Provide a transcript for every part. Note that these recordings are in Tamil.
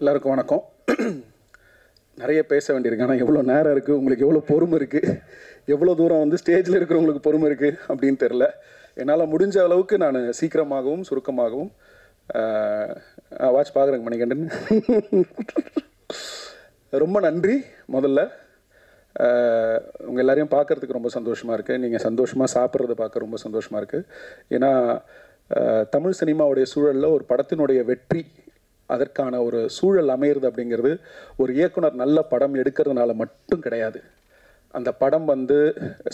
எல்லாருக்கும் வணக்கம். நிறைய பேச வேண்டியிருக்கு, ஆனால் எவ்வளோ நேரம் இருக்குது, உங்களுக்கு எவ்வளோ பொறுமை இருக்குது, எவ்வளோ தூரம் வந்து ஸ்டேஜில் இருக்கிறவங்களுக்கு பொறுமை இருக்குது அப்படின்னு தெரில. என்னால் முடிஞ்ச அளவுக்கு நான் சீக்கிரமாகவும் சுருக்கமாகவும் வாட்ச் பார்க்குறேங்க மணிகண்டன். ரொம்ப நன்றி. முதல்ல உங்கள் எல்லாரையும் பார்க்குறதுக்கு ரொம்ப சந்தோஷமாக இருக்குது. நீங்கள் சந்தோஷமாக சாப்பிட்றத பார்க்க ரொம்ப சந்தோஷமாக இருக்குது. ஏன்னா தமிழ் சினிமாவுடைய சூழலில் ஒரு படத்தினுடைய வெற்றி, அதற்கான ஒரு சூழல் அமையிறது அப்படிங்கிறது ஒரு இயக்குனர் நல்ல படம் எடுக்கிறதுனால மட்டும் கிடையாது. அந்த படம் வந்து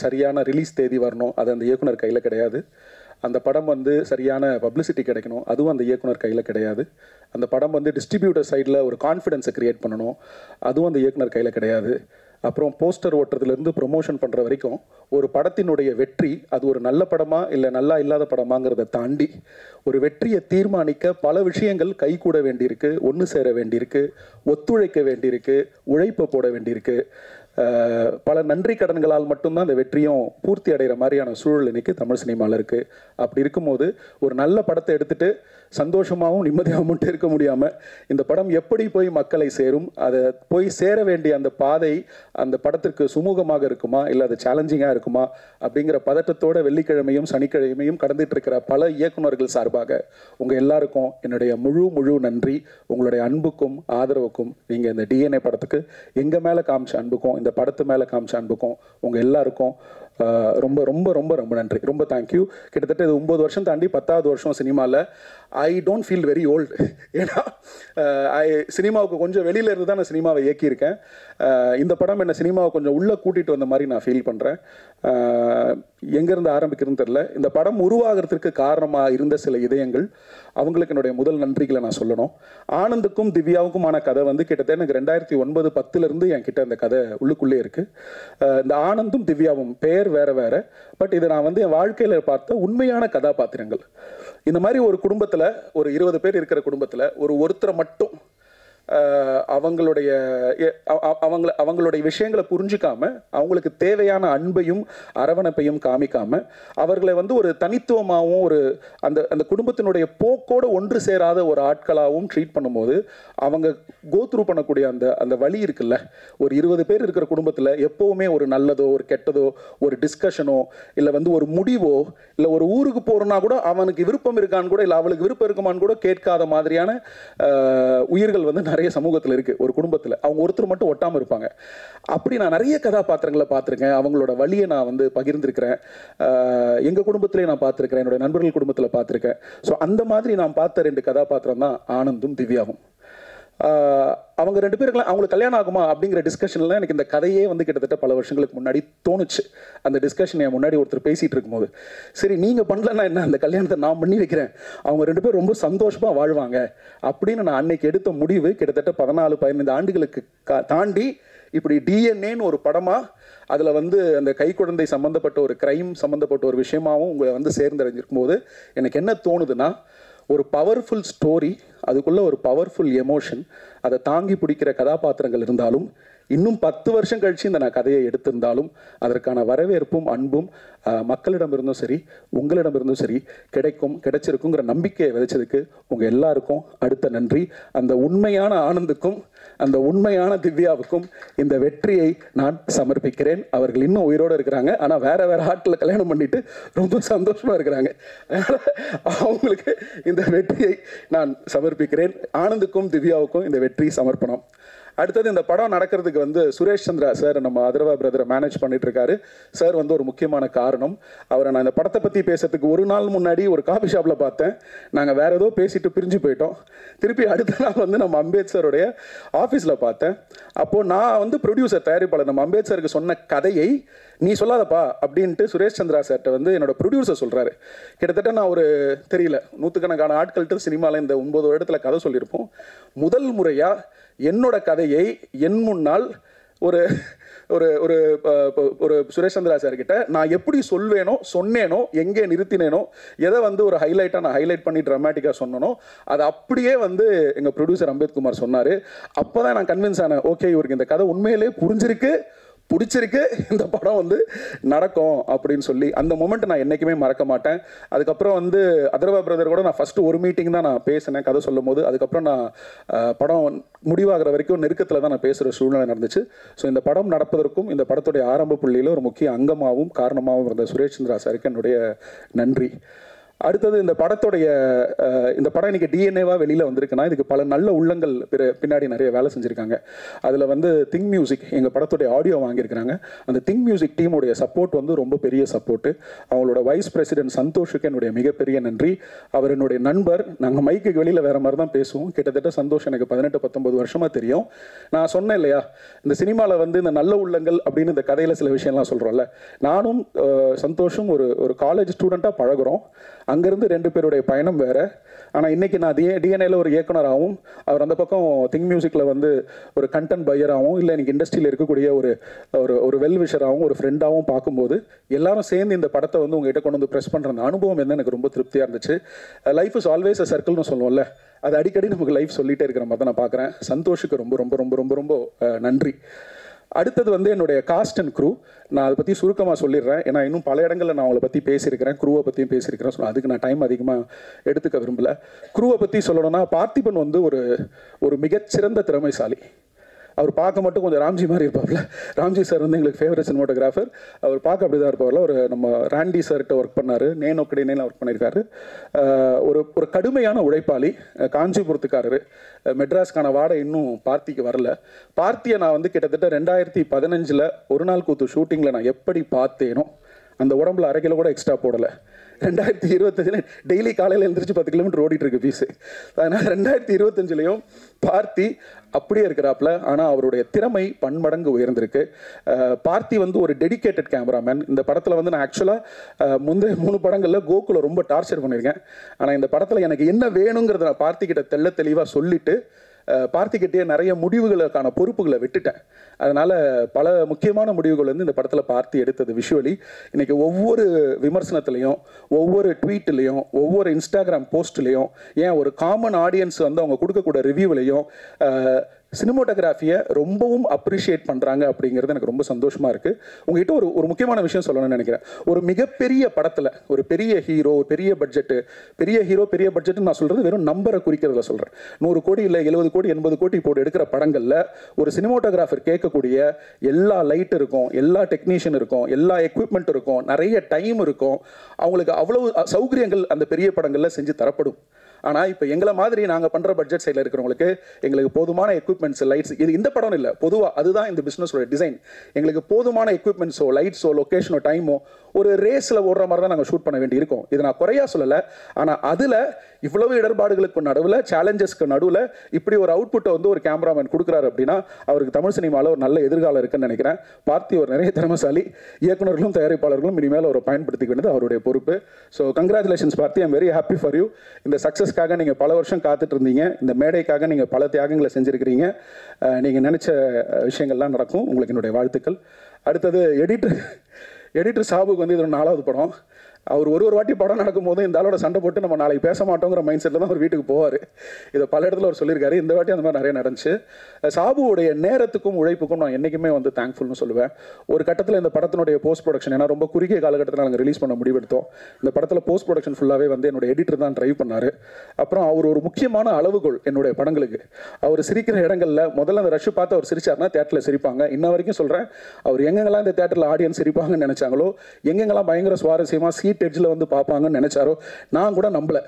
சரியான ரிலீஸ் தேதி வரணும், அது அந்த இயக்குனர் கையில் கிடையாது. அந்த படம் வந்து சரியான பப்ளிசிட்டி கிடைக்கணும், அதுவும் அந்த இயக்குனர் கையில் கிடையாது. அந்த படம் வந்து டிஸ்ட்ரிபியூட்டர் சைடில் ஒரு கான்ஃபிடென்ஸை க்ரியேட் பண்ணணும், அதுவும் அந்த இயக்குனர் கையில் கிடையாது. அப்புறம் போஸ்டர் ஓட்டுறதுலேருந்து ப்ரொமோஷன் பண்ணுற வரைக்கும் ஒரு படத்தினுடைய வெற்றி அது ஒரு நல்ல படமா இல்லை நல்லா இல்லாத படமாங்கிறத தாண்டி ஒரு வெற்றியை தீர்மானிக்க பல விஷயங்கள் கைகூட வேண்டியிருக்கு, ஒன்று சேர வேண்டியிருக்கு, ஒத்துழைக்க வேண்டியிருக்கு, உழைப்பை போட வேண்டியிருக்கு. பல நன்றி கடன்களால் மட்டும்தான் அந்த வெற்றியும் பூர்த்தி அடைகிற மாதிரியான சூழல் இன்னைக்கு தமிழ் சினிமாவில் இருக்குது. அப்படி இருக்கும்போது ஒரு நல்ல படத்தை எடுத்துகிட்டு சந்தோஷமாகவும் நிம்மதியாகவும் மட்டும் இருக்க முடியாமல் இந்த படம் எப்படி போய் மக்களை சேரும், அதை போய் சேர வேண்டிய அந்த பாதை அந்த படத்திற்கு சுமூகமாக இருக்குமா இல்லை அது சேலஞ்சிங்காக இருக்குமா அப்படிங்கிற பதட்டத்தோட வெள்ளிக்கிழமையும் சனிக்கிழமையும் கடந்துட்டு இருக்கிற பல இயக்குநர்கள் சார்பாக உங்கள் எல்லாருக்கும் என்னுடைய முழு நன்றி. உங்களுடைய அன்புக்கும் ஆதரவுக்கும், நீங்கள் இந்த டிஎன்ஏ படத்துக்கு எங்கள் மேலே காமிச்ச அன்புக்கும் இந்த படத்து மேலே காமிச்ச அன்புக்கும் உங்கள் எல்லாருக்கும் ரொம்ப ரொம்ப ரொம்ப ரொம்ப நன்றி. ரொம்ப தேங்க்யூ. கிட்டத்தட்ட இது 9 வருஷம் தாண்டி 10வது வருஷம் சினிமாவில். I don't feel very old. ஏன்னா சினிமாவுக்கு கொஞ்சம் வெளியில் இருந்து தான் நான் சினிமாவை இயக்கியிருக்கேன். இந்த படம் என்னை சினிமாவை கொஞ்சம் உள்ளே கூட்டிகிட்டு வந்த மாதிரி நான் ஃபீல் பண்ணுறேன். எங்கேருந்து ஆரம்பிக்கிறதுன்னு தெரில. இந்த படம் உருவாகிறதுக்கு காரணமாக இருந்த சில இதயங்கள், அவங்களுக்கு என்னுடைய முதல் நன்றிகளை நான் சொல்லணும். ஆனந்துக்கும் திவ்யாவுக்குமான கதை வந்து கிட்டத்தட்ட எனக்கு 2009-10 என்கிட்ட அந்த கதை உள்ளுக்குள்ளே இருக்குது. இந்த ஆனந்தும் திவ்யாவும் பேர் வேற, பட் இதை நான் வந்து என் வாழ்க்கையில் பார்த்த உண்மையான கதாபாத்திரங்கள். இந்த மாதிரி ஒரு குடும்பத்தில் ஒரு 20 பேர் இருக்கிற குடும்பத்தில் ஒருத்தரை மட்டும் அவங்களுடைய விஷயங்களை புரிஞ்சிக்காம, அவங்களுக்கு தேவையான அன்பையும் அரவணைப்பையும் காமிக்காம, அவர்களை வந்து ஒரு தனித்துவமாகவும் ஒரு அந்த குடும்பத்தினுடைய போக்கோடு ஒன்று சேராத ஒரு ஆட்களாகவும் ட்ரீட் பண்ணும்போது அவங்க கோத்ரூ பண்ணக்கூடிய அந்த வழி இருக்குல்ல. ஒரு 20 பேர் இருக்கிற குடும்பத்தில் எப்போவுமே ஒரு நல்லதோ ஒரு கெட்டதோ ஒரு டிஸ்கஷனோ இல்லை வந்து ஒரு முடிவோ இல்லை ஒரு ஊருக்கு போகிறோன்னா கூட அவனுக்கு விருப்பம் இருக்கான்னு கூட இல்லை அவளுக்கு விருப்பம் இருக்குமான்னு கூட கேட்காத மாதிரியான உயிர்கள் வந்து நிறைய சமூகத்தில் இருக்குது. ஒரு குடும்பத்தில் அவங்க ஒருத்தர் மட்டும் ஒட்டாமல் இருப்பாங்க. அப்படி நான் நிறைய கதாபாத்திரங்களை பார்த்துருக்கேன். அவங்களோட வழியை நான் வந்து பகிர்ந்திருக்கிறேன். எங்கள் குடும்பத்திலே நான் பார்த்துருக்கிறேன், என்னோட நண்பர்கள் குடும்பத்தில் பார்த்துருக்கேன். ஸோ அந்த மாதிரி நான் பார்த்த 2 கதாபாத்திரம் தான் ஆனந்தும் திவ்யாவும். அவங்க 2 பேருக்குலாம் அவங்களுக்கு கல்யாணம் ஆகுமா அப்படிங்கிற டிஸ்கஷன்லாம் எனக்கு இந்த கதையே வந்து கிட்டத்தட்ட பல வருஷங்களுக்கு முன்னாடி தோணுச்சு. அந்த டிஸ்கஷன் என் முன்னாடி ஒருத்தர் பேசிகிட்டு இருக்கும்போது, சரி நீங்கள் பண்ணலன்னா என்ன, அந்த கல்யாணத்தை நான் பண்ணி வைக்கிறேன், அவங்க 2 பேரும் ரொம்ப சந்தோஷமாக வாழ்வாங்க அப்படின்னு நான் அன்னைக்கு எடுத்த முடிவு கிட்டத்தட்ட 14-15 ஆண்டுகளுக்கு தாண்டி இப்படி டிஎன்ஏன்னு ஒரு படமாக அதில் வந்து அந்த கைக்குழந்தை சம்மந்தப்பட்ட ஒரு கிரைம் சம்மந்தப்பட்ட ஒரு விஷயமாகவும் உங்களை வந்து சேர்ந்தடைஞ்சிருக்கும் போது எனக்கு என்ன தோணுதுன்னா, ஒரு பவர்ஃபுல் ஸ்டோரி, அதுக்குள்ளே ஒரு பவர்ஃபுல் எமோஷன், அதை தாங்கி பிடிக்கிற கதாபாத்திரங்கள் இருந்தாலும் இன்னும் 10 வருஷம் கழித்து இந்த நான் கதையை எடுத்திருந்தாலும் அதற்கான வரவேற்பும் அன்பும் மக்களிடமிருந்தும் சரி உங்களிடமிருந்தும் சரி கிடைச்சிருக்குங்கிற நம்பிக்கையை விதைச்சதுக்கு உங்கள் எல்லாருக்கும் அடுத்த நன்றி. அந்த உண்மையான ஆனந்துக்கும் அந்த உண்மையான திவ்யாவுக்கும் இந்த வெற்றியை நான் சமர்ப்பிக்கிறேன். அவர்கள் இன்னும் உயிரோடு இருக்கிறாங்க, ஆனால் வேற ஆட்டில் கல்யாணம் பண்ணிட்டு ரொம்ப சந்தோஷமாக இருக்கிறாங்க. அவங்களுக்கு இந்த வெற்றியை நான் சமர்ப்பிக்கிறேன். ஆனந்துக்கும் திவ்யாவுக்கும் இந்த வெற்றி சமர்ப்பணம். அடுத்தது இந்த படம் நடக்கிறதுக்கு வந்து சுரேஷ் சந்திரா சார், நம்ம அதர்வா பிரதரை மேனேஜ் பண்ணிட்டு இருக்காரு. சார் வந்து ஒரு முக்கியமான காரணம். அவரை நான் இந்த படத்தை பற்றி பேசுறதுக்கு ஒரு நாள் முன்னாடி ஒரு காஃபி ஷாப்பில் பார்த்தேன். நாங்கள் வேற ஏதோ பேசிட்டு பிரிஞ்சு போயிட்டோம். திருப்பி அடுத்த நாள் வந்து நம்ம அம்பேத்கருடைய ஆஃபீஸில் பார்த்தேன். அப்போது நான் வந்து ப்ரொடியூசர், தயாரிப்பாளர், நம்ம அம்பேத்கருக்கு சொன்ன கதையை நீ சொல்லாதப்பா அப்படின்ட்டு சுரேஷ் சந்திரா சார்கிட்ட வந்து என்னோட ப்ரொடியூசர் சொல்கிறாரு. கிட்டத்தட்ட நான் ஒரு தெரியல 100கணக்கான ஆட்கள்கிட்ட சினிமாவில் இந்த 9 வருடத்தில் கதை சொல்லியிருப்போம். முதல் முறையாக என்னோட கதையை என் முன்னால் ஒரு ஒரு ஒரு ஒரு சுரேஷ் சந்திரா சார்கிட்ட நான் எப்படி சொன்னேனோ எங்கே நிறுத்தினேனோ எதை வந்து ஒரு ஹைலைட்டாக நான் ஹைலைட் பண்ணி ட்ராமேட்டிக்காக சொன்னனோ அதை அப்படியே வந்து எங்கள் ப்ரொடியூசர் அம்பேத்குமார் சொன்னார். அப்போ தான் நான் கன்வின்ஸ் ஆனேன், ஓகே இவருக்கு இந்த கதை உண்மையிலே புரிஞ்சிருக்கு, பிடிச்சிருக்கு, இந்த படம் வந்து நடக்கும் அப்படின்னு சொல்லி அந்த மொமெண்ட் நான் என்றைக்குமே மறக்க மாட்டேன். அதுக்கப்புறம் வந்து அதர்வா பிரதர் கூட நான் ஃபஸ்ட்டு ஒரு மீட்டிங் தான் நான் பேசினேன் கதை சொல்லும் போது. அதுக்கப்புறம் நான் படம் முடிவாகிற வரைக்கும் நெருக்கத்தில் தான் நான் பேசுகிற சூழ்நிலை நடந்துச்சு. ஸோ இந்த படம் நடப்பதற்கும் இந்த படத்துடைய ஆரம்ப புள்ளியில் ஒரு முக்கிய அங்கமாகவும் காரணமாகவும் இருந்த சுரேஷ் சந்திரா சாருக்கு என்னுடைய நன்றி. அடுத்தது இந்த படத்துடைய இந்த படம் இன்னைக்கு டிஎன்ஏவாக வெளியில் வந்திருக்குன்னா இதுக்கு பல நல்ல உள்ளங்கள் பின்னாடி நிறைய வேலை செஞ்சுருக்காங்க. அதில் வந்து திங்க் மியூசிக் எங்கள் படத்துடைய ஆடியோ வாங்கியிருக்கிறாங்க. அந்த திங்க் மியூசிக் டீமுடைய சப்போர்ட் வந்து ரொம்ப பெரிய சப்போர்ட்டு. அவங்களோட வைஸ் பிரசிடென்ட் சந்தோஷுக்கு என்னுடைய மிகப்பெரிய நன்றி. அவர் என்னுடைய நண்பர். நாங்கள் மைக்கு வெளியில் வேறு மாதிரி தான் பேசுவோம். கிட்டத்தட்ட சந்தோஷ் எனக்கு 18-19 வருஷமாக தெரியும். நான் சொன்னேன் இல்லையா, இந்த சினிமாவில் வந்து இந்த நல்ல உள்ளங்கள் அப்படின்னு இந்த கதையில் சில விஷயம்லாம் சொல்கிறோம்ல, நானும் சந்தோஷும் ஒரு காலேஜ் ஸ்டூடெண்ட்டாக பழகுறோம். அங்கேருந்து 2 பேருடைய பயணம் வேறு. ஆனால் இன்றைக்கி நான் டிஎன்ஏல ஒரு இயக்குனராகவும், அவர் அந்த பக்கம் திங்க் மியூசிக்கில் வந்து ஒரு கண்டென்ட் பையராகவும், இல்லை இன்றைக்கி இண்டஸ்ட்ரியில் இருக்கக்கூடிய ஒரு வெல்விஷராகவும் ஒரு ஃப்ரெண்டாகவும் பார்க்கும்போது எல்லாரும் சேர்ந்து இந்த படத்தை வந்து உங்ககிட்ட கொண்டு வந்து ப்ரெஸ் பண்ணுற அந்த அனுபவம் வந்து எனக்கு ரொம்ப திருப்தியாக இருந்துச்சு. லைஃப் இஸ் ஆல்வேஸ் அ சர்க்கிள்னு சொல்லுவோம்ல, அது அடிக்கடி நமக்கு லைஃப் சொல்லிகிட்டே இருக்கிற மாதிரி தான் நான் பார்க்குறேன். சந்தோஷுக்கு ரொம்ப ரொம்ப ரொம்ப ரொம்ப ரொம்ப நன்றி. அடுத்தது வந்து என்னுடைய காஸ்ட் அண்ட் க்ரூ. நான் அதை பற்றி சுருக்கமாக சொல்லிடுறேன். ஏன்னா இன்னும் பல இடங்களில் நான் அவங்கள பற்றி பேசியிருக்கிறேன், க்ரூவை பற்றியும் பேசியிருக்கிறேன். ஸோ அதுக்கு நான் டைம் அதிகமாக எடுத்துக்க விரும்பலை. க்ரூவை பற்றி சொல்லணும்னா, பார்த்திபன் வந்து ஒரு மிகச்சிறந்த திறமைசாலி. அவர் பார்க்க மட்டும் கொஞ்சம் ராம்ஜி மாதிரி இருப்பார்ல. ராம்ஜி சார் வந்து எங்களுக்கு ஃபேவரட் சினிமாட்டோகிராஃபர். அவர் பார்க்க அப்படி தான் இருப்பார்ல. நம்ம ராண்டி சார்கிட்ட ஒர்க் பண்ணார், நேனோக்கடினேல ஒர்க் பண்ணியிருக்காரு. ஒரு கடுமையான உழைப்பாளி, காஞ்சிபுரத்துக்காரரு. மெட்ராஸ்க்கான வாடகை இன்னும் பார்த்திக்கு வரல. பார்த்தியை நான் வந்து கிட்டத்தட்ட 2015 ஒரு நாள் கூத்து ஷூட்டிங்கில் நான் எப்படி பார்த்தேனோ அந்த உடம்புல 1/2 கிலோ கூட எக்ஸ்ட்ரா போடலை. 2025 டெய்லி காலையில் எழுந்திரிச்சு 10 கிலோமீட்டர் ஓடிட்டு இருக்கு பீஸு. அதனால் 2025 பார்த்தி அப்படியே இருக்கிறாப்புல. ஆனால் அவருடைய திறமை பன்மடங்கு உயர்ந்திருக்கு. பார்த்தி வந்து ஒரு டெடிக்கேட்டட் கேமராமேன். இந்த படத்தில் வந்து நான் ஆக்சுவலாக முந்தைய 3 படங்களில் கோகுலை ரொம்ப டார்ச்சர் பண்ணியிருக்கேன். ஆனால் இந்த படத்தில் எனக்கு என்ன வேணுங்கிறத நான் பார்த்திக்கிட்ட தெளிவாக சொல்லிவிட்டு பார்த்திக்கிட்டே நிறைய முடிவுகளுக்கான பொறுப்புகளை விட்டுட்டேன். அதனால் பல முக்கியமான முடிவுகள் வந்து இந்த படத்தில் பார்த்தி எடுத்தது விஷுவலி. இன்றைக்கி ஒவ்வொரு விமர்சனத்துலேயும், ஒவ்வொரு ட்வீட்லேயும், ஒவ்வொரு இன்ஸ்டாகிராம் போஸ்ட்லேயும், ஏன் ஒரு காமன் ஆடியன்ஸ் வந்து அவங்க கொடுக்கக்கூடிய ரிவ்யூவிலையும் சினிமோட்டோகிராஃபியை ரொம்பவும் அப்ரிஷியேட் பண்ணுறாங்க. அப்படிங்கிறது எனக்கு ரொம்ப சந்தோஷமாக இருக்குது. உங்கள்கிட்ட ஒரு முக்கியமான விஷயம் சொல்லணும்னு நினைக்கிறேன். ஒரு மிகப்பெரிய படத்தில் ஒரு பெரிய ஹீரோ, பெரிய பட்ஜெட்டு நான் சொல்கிறது வெறும் நம்பரை குறிக்கிறதுல சொல்கிறேன். 100 கோடி இல்லை 70 கோடி 80 கோடி போட்டு எடுக்கிற படங்களில் ஒரு சினிமோட்டோகிராஃபர் கேட்கக்கூடிய எல்லா லைட் இருக்கும், எல்லா டெக்னீஷியன் இருக்கும், எல்லா எக்யூப்மெண்ட் இருக்கும், நிறைய டைம் இருக்கும். அவங்களுக்கு அவ்வளவு சௌகரியங்கள் அந்த பெரிய படங்களில் செஞ்சு தரப்படும். ஆனால் இப்போ எங்களை மாதிரி நாங்கள் பண்ணுற பட்ஜெட் சைடில் இருக்கிறவங்களுக்கு எங்களுக்கு போதுமான எக்யூப்மெண்ட்ஸ், லைட்ஸ், இது இந்த படம் இல்லை, பொதுவாக அதுதான் இந்த பிஸ்னஸோட டிசைன். எங்களுக்கு போதுமான எக்யூப்மெண்ட்ஸோ, லைட்ஸோ, லொக்கேஷனோ, டைமோ ஒரு ரேஸில் ஓடுற மாதிரி தான் நாங்கள் ஷூட் பண்ண வேண்டி இருக்கும். இது நான் குறையா சொல்லலை. ஆனால் அதில் இவ்வளவு இடர்பாடுகளுக்கு நடுவில், சேலஞ்சஸ்க்கு நடுவில் இப்படி ஒரு அவுட்புட்டை வந்து ஒரு கேமராமேன் கொடுக்குறாரு அப்படின்னா அவருக்கு தமிழ் சினிமாவில் ஒரு நல்ல எதிர்காலம் இருக்குன்னு நினைக்கிறேன். பார்த்தி ஒரு நிறைய திறமைசாலி. இயக்குநர்களும் தயாரிப்பாளர்களும் இனிமேல் அவரை பயன்படுத்திக்க வேண்டியது அவருடைய பொறுப்பு. So congratulations Parthi, I'm very happy for you. இந்த சக்ஸஸ்க்காக நீங்கள் பல வருஷம் காத்துட்டு இருந்தீங்க. இந்த மேடைக்காக நீங்கள் பல தியாகங்களை செஞ்சுருக்கிறீங்க. நீங்கள் நினச்ச விஷயங்கள்லாம் நடக்கும். உங்களுக்கு என்னுடைய வாழ்த்துக்கள். அடுத்தது எடிட்டர் சாபுக்கு வந்து இது 4வது படம். அவர் ஒரு வாட்டி படம் நடக்கும்போது இந்த ஆளோட சண்டை போட்டு நம்ம நாளைக்கு பேச மாட்டோங்கிற மைண்ட் செட்டில் தான் அவர் வீட்டுக்கு போவார். இதை பல இடத்துல அவர் சொல்லியிருக்காரு. இந்த வாட்டி அந்த மாதிரி நிறைய நடந்துச்சு. சாபுவோடைய நேரத்துக்கும் உழைப்புக்கும் நான் என்றைக்குமே வந்து தேங்க்ஃபுல்னு சொல்லுவேன். ஒரு கட்டத்தில் இந்த படத்தினுடைய போஸ்ட் ப்ரொடக்ஷன், ஏன்னா ரொம்ப குறுகிய காலகட்டத்தில் நாங்கள் ரிலீஸ் பண்ண முடிவெடுத்தோம். இந்த படத்தில் போஸ்ட் ப்ரொடக்ஷன் ஃபுல்லாகவே வந்து என்னோட எடிட்டர் தான் ட்ரைவ் பண்ணார். அப்புறம் அவர் ஒரு முக்கியமான அளவுகோல் என்னுடைய படங்களுக்கு. அவர் சிரிக்கிற இடங்களில் முதல்ல அந்த ரஷ் பார்த்து அவர் சிரிச்சார்னா தேட்டரில் சிரிப்பாங்க. இன்ன வரைக்கும் சொல்கிறேன், அவர் எங்கெங்கெல்லாம் இந்த தேட்டரில் ஆடியன்ஸ் சிரிப்பாங்கன்னு நினச்சாங்களோ, எங்கெங்கெல்லாம் பயங்கர சுவாரஸ்யமாக சீட் எட்ஜில் வந்து பார்ப்பாங்கன்னு நினைச்சாரோ நான் கூட நம்பல.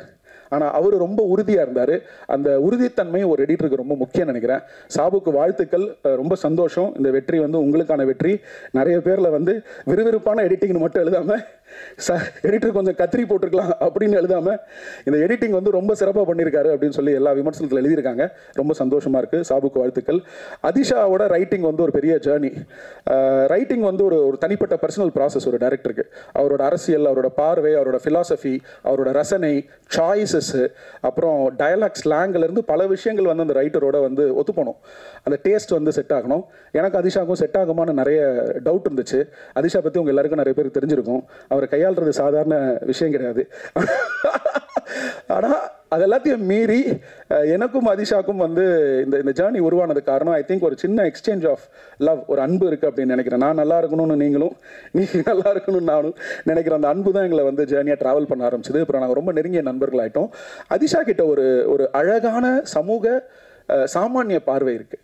ஆனால் அவர் ரொம்ப உறுதியாக இருந்தார். அந்த உறுதித்தன்மை ஒரு எடிட்டருக்கு ரொம்ப முக்கியம் நினைக்கிறேன். சாபுக்கு வாழ்த்துக்கள். ரொம்ப சந்தோஷம். இந்த வெற்றி வந்து உங்களுக்கான வெற்றி. நிறைய பேரில் வந்து விறுவிறுப்பான எடிட்டிங்னு மட்டும் எழுதாமல் எடிட்டர் கொஞ்சம் கத்திரி போட்டிருக்கலாம் அப்படின்னு எழுதாமல் இந்த எடிட்டிங் வந்து ரொம்ப சிறப்பாக பண்ணியிருக்காரு அப்படின்னு சொல்லி எல்லா விமர்சனத்தில் எழுதியிருக்காங்க. ரொம்ப சந்தோஷமாக இருக்குது. சாபுக்கு வாழ்த்துக்கள். அதிஷாவோட ரைட்டிங் வந்து ஒரு பெரிய ஜேர்னி. ரைட்டிங் வந்து ஒரு தனிப்பட்ட பர்சனல் ப்ராசஸ் ஒரு டைரக்டருக்கு. அவரோட அரசியல், அவரோட பார்வை, அவரோட ஃபிலாசபி, அவரோட ரசனை, சாய்ஸஸ்ஸு, அப்புறம் டயலாக் ஸ்லாங்கிலேருந்து பல விஷயங்கள் வந்து அந்த ரைட்டரோட வந்து ஒத்துப்போணும். அந்த டேஸ்ட் வந்து செட் ஆகணும். எனக்கு அதிஷாவுக்கும் செட் ஆகுமான்னு நிறைய டவுட் இருந்துச்சு. அதிஷா பற்றி உங்கள் எல்லாருக்கும் நிறைய பேருக்கு தெரிஞ்சிருக்கும். அவரை கையாளுறது சாதாரண விஷயம் கிடையாது. ஆனால் அது எல்லாத்தையும் மீறி எனக்கும் அதிஷாக்கும் வந்து இந்த ஜேர்னி உருவானது காரணம் ஐ திங்க் ஒரு சின்ன எக்ஸ்சேஞ்ச் ஆஃப் லவ், ஒரு அன்பு இருக்குது அப்படின்னு நினைக்கிறேன். நான் நல்லா இருக்கணும்னு நீங்களும், நீங்கள் நல்லா இருக்கணும்னு நானும் நினைக்கிறேன். அந்த அன்பு தான் எங்களை வந்து ஜேர்னியாக ட்ராவல் பண்ண ஆரம்பிச்சது. அப்புறம் நாங்கள் ரொம்ப நெருங்கிய நண்பர்கள் ஆகிட்டோம். அதிஷா கிட்ட ஒரு அழகான சமூக சாமானிய பார்வை இருக்குது.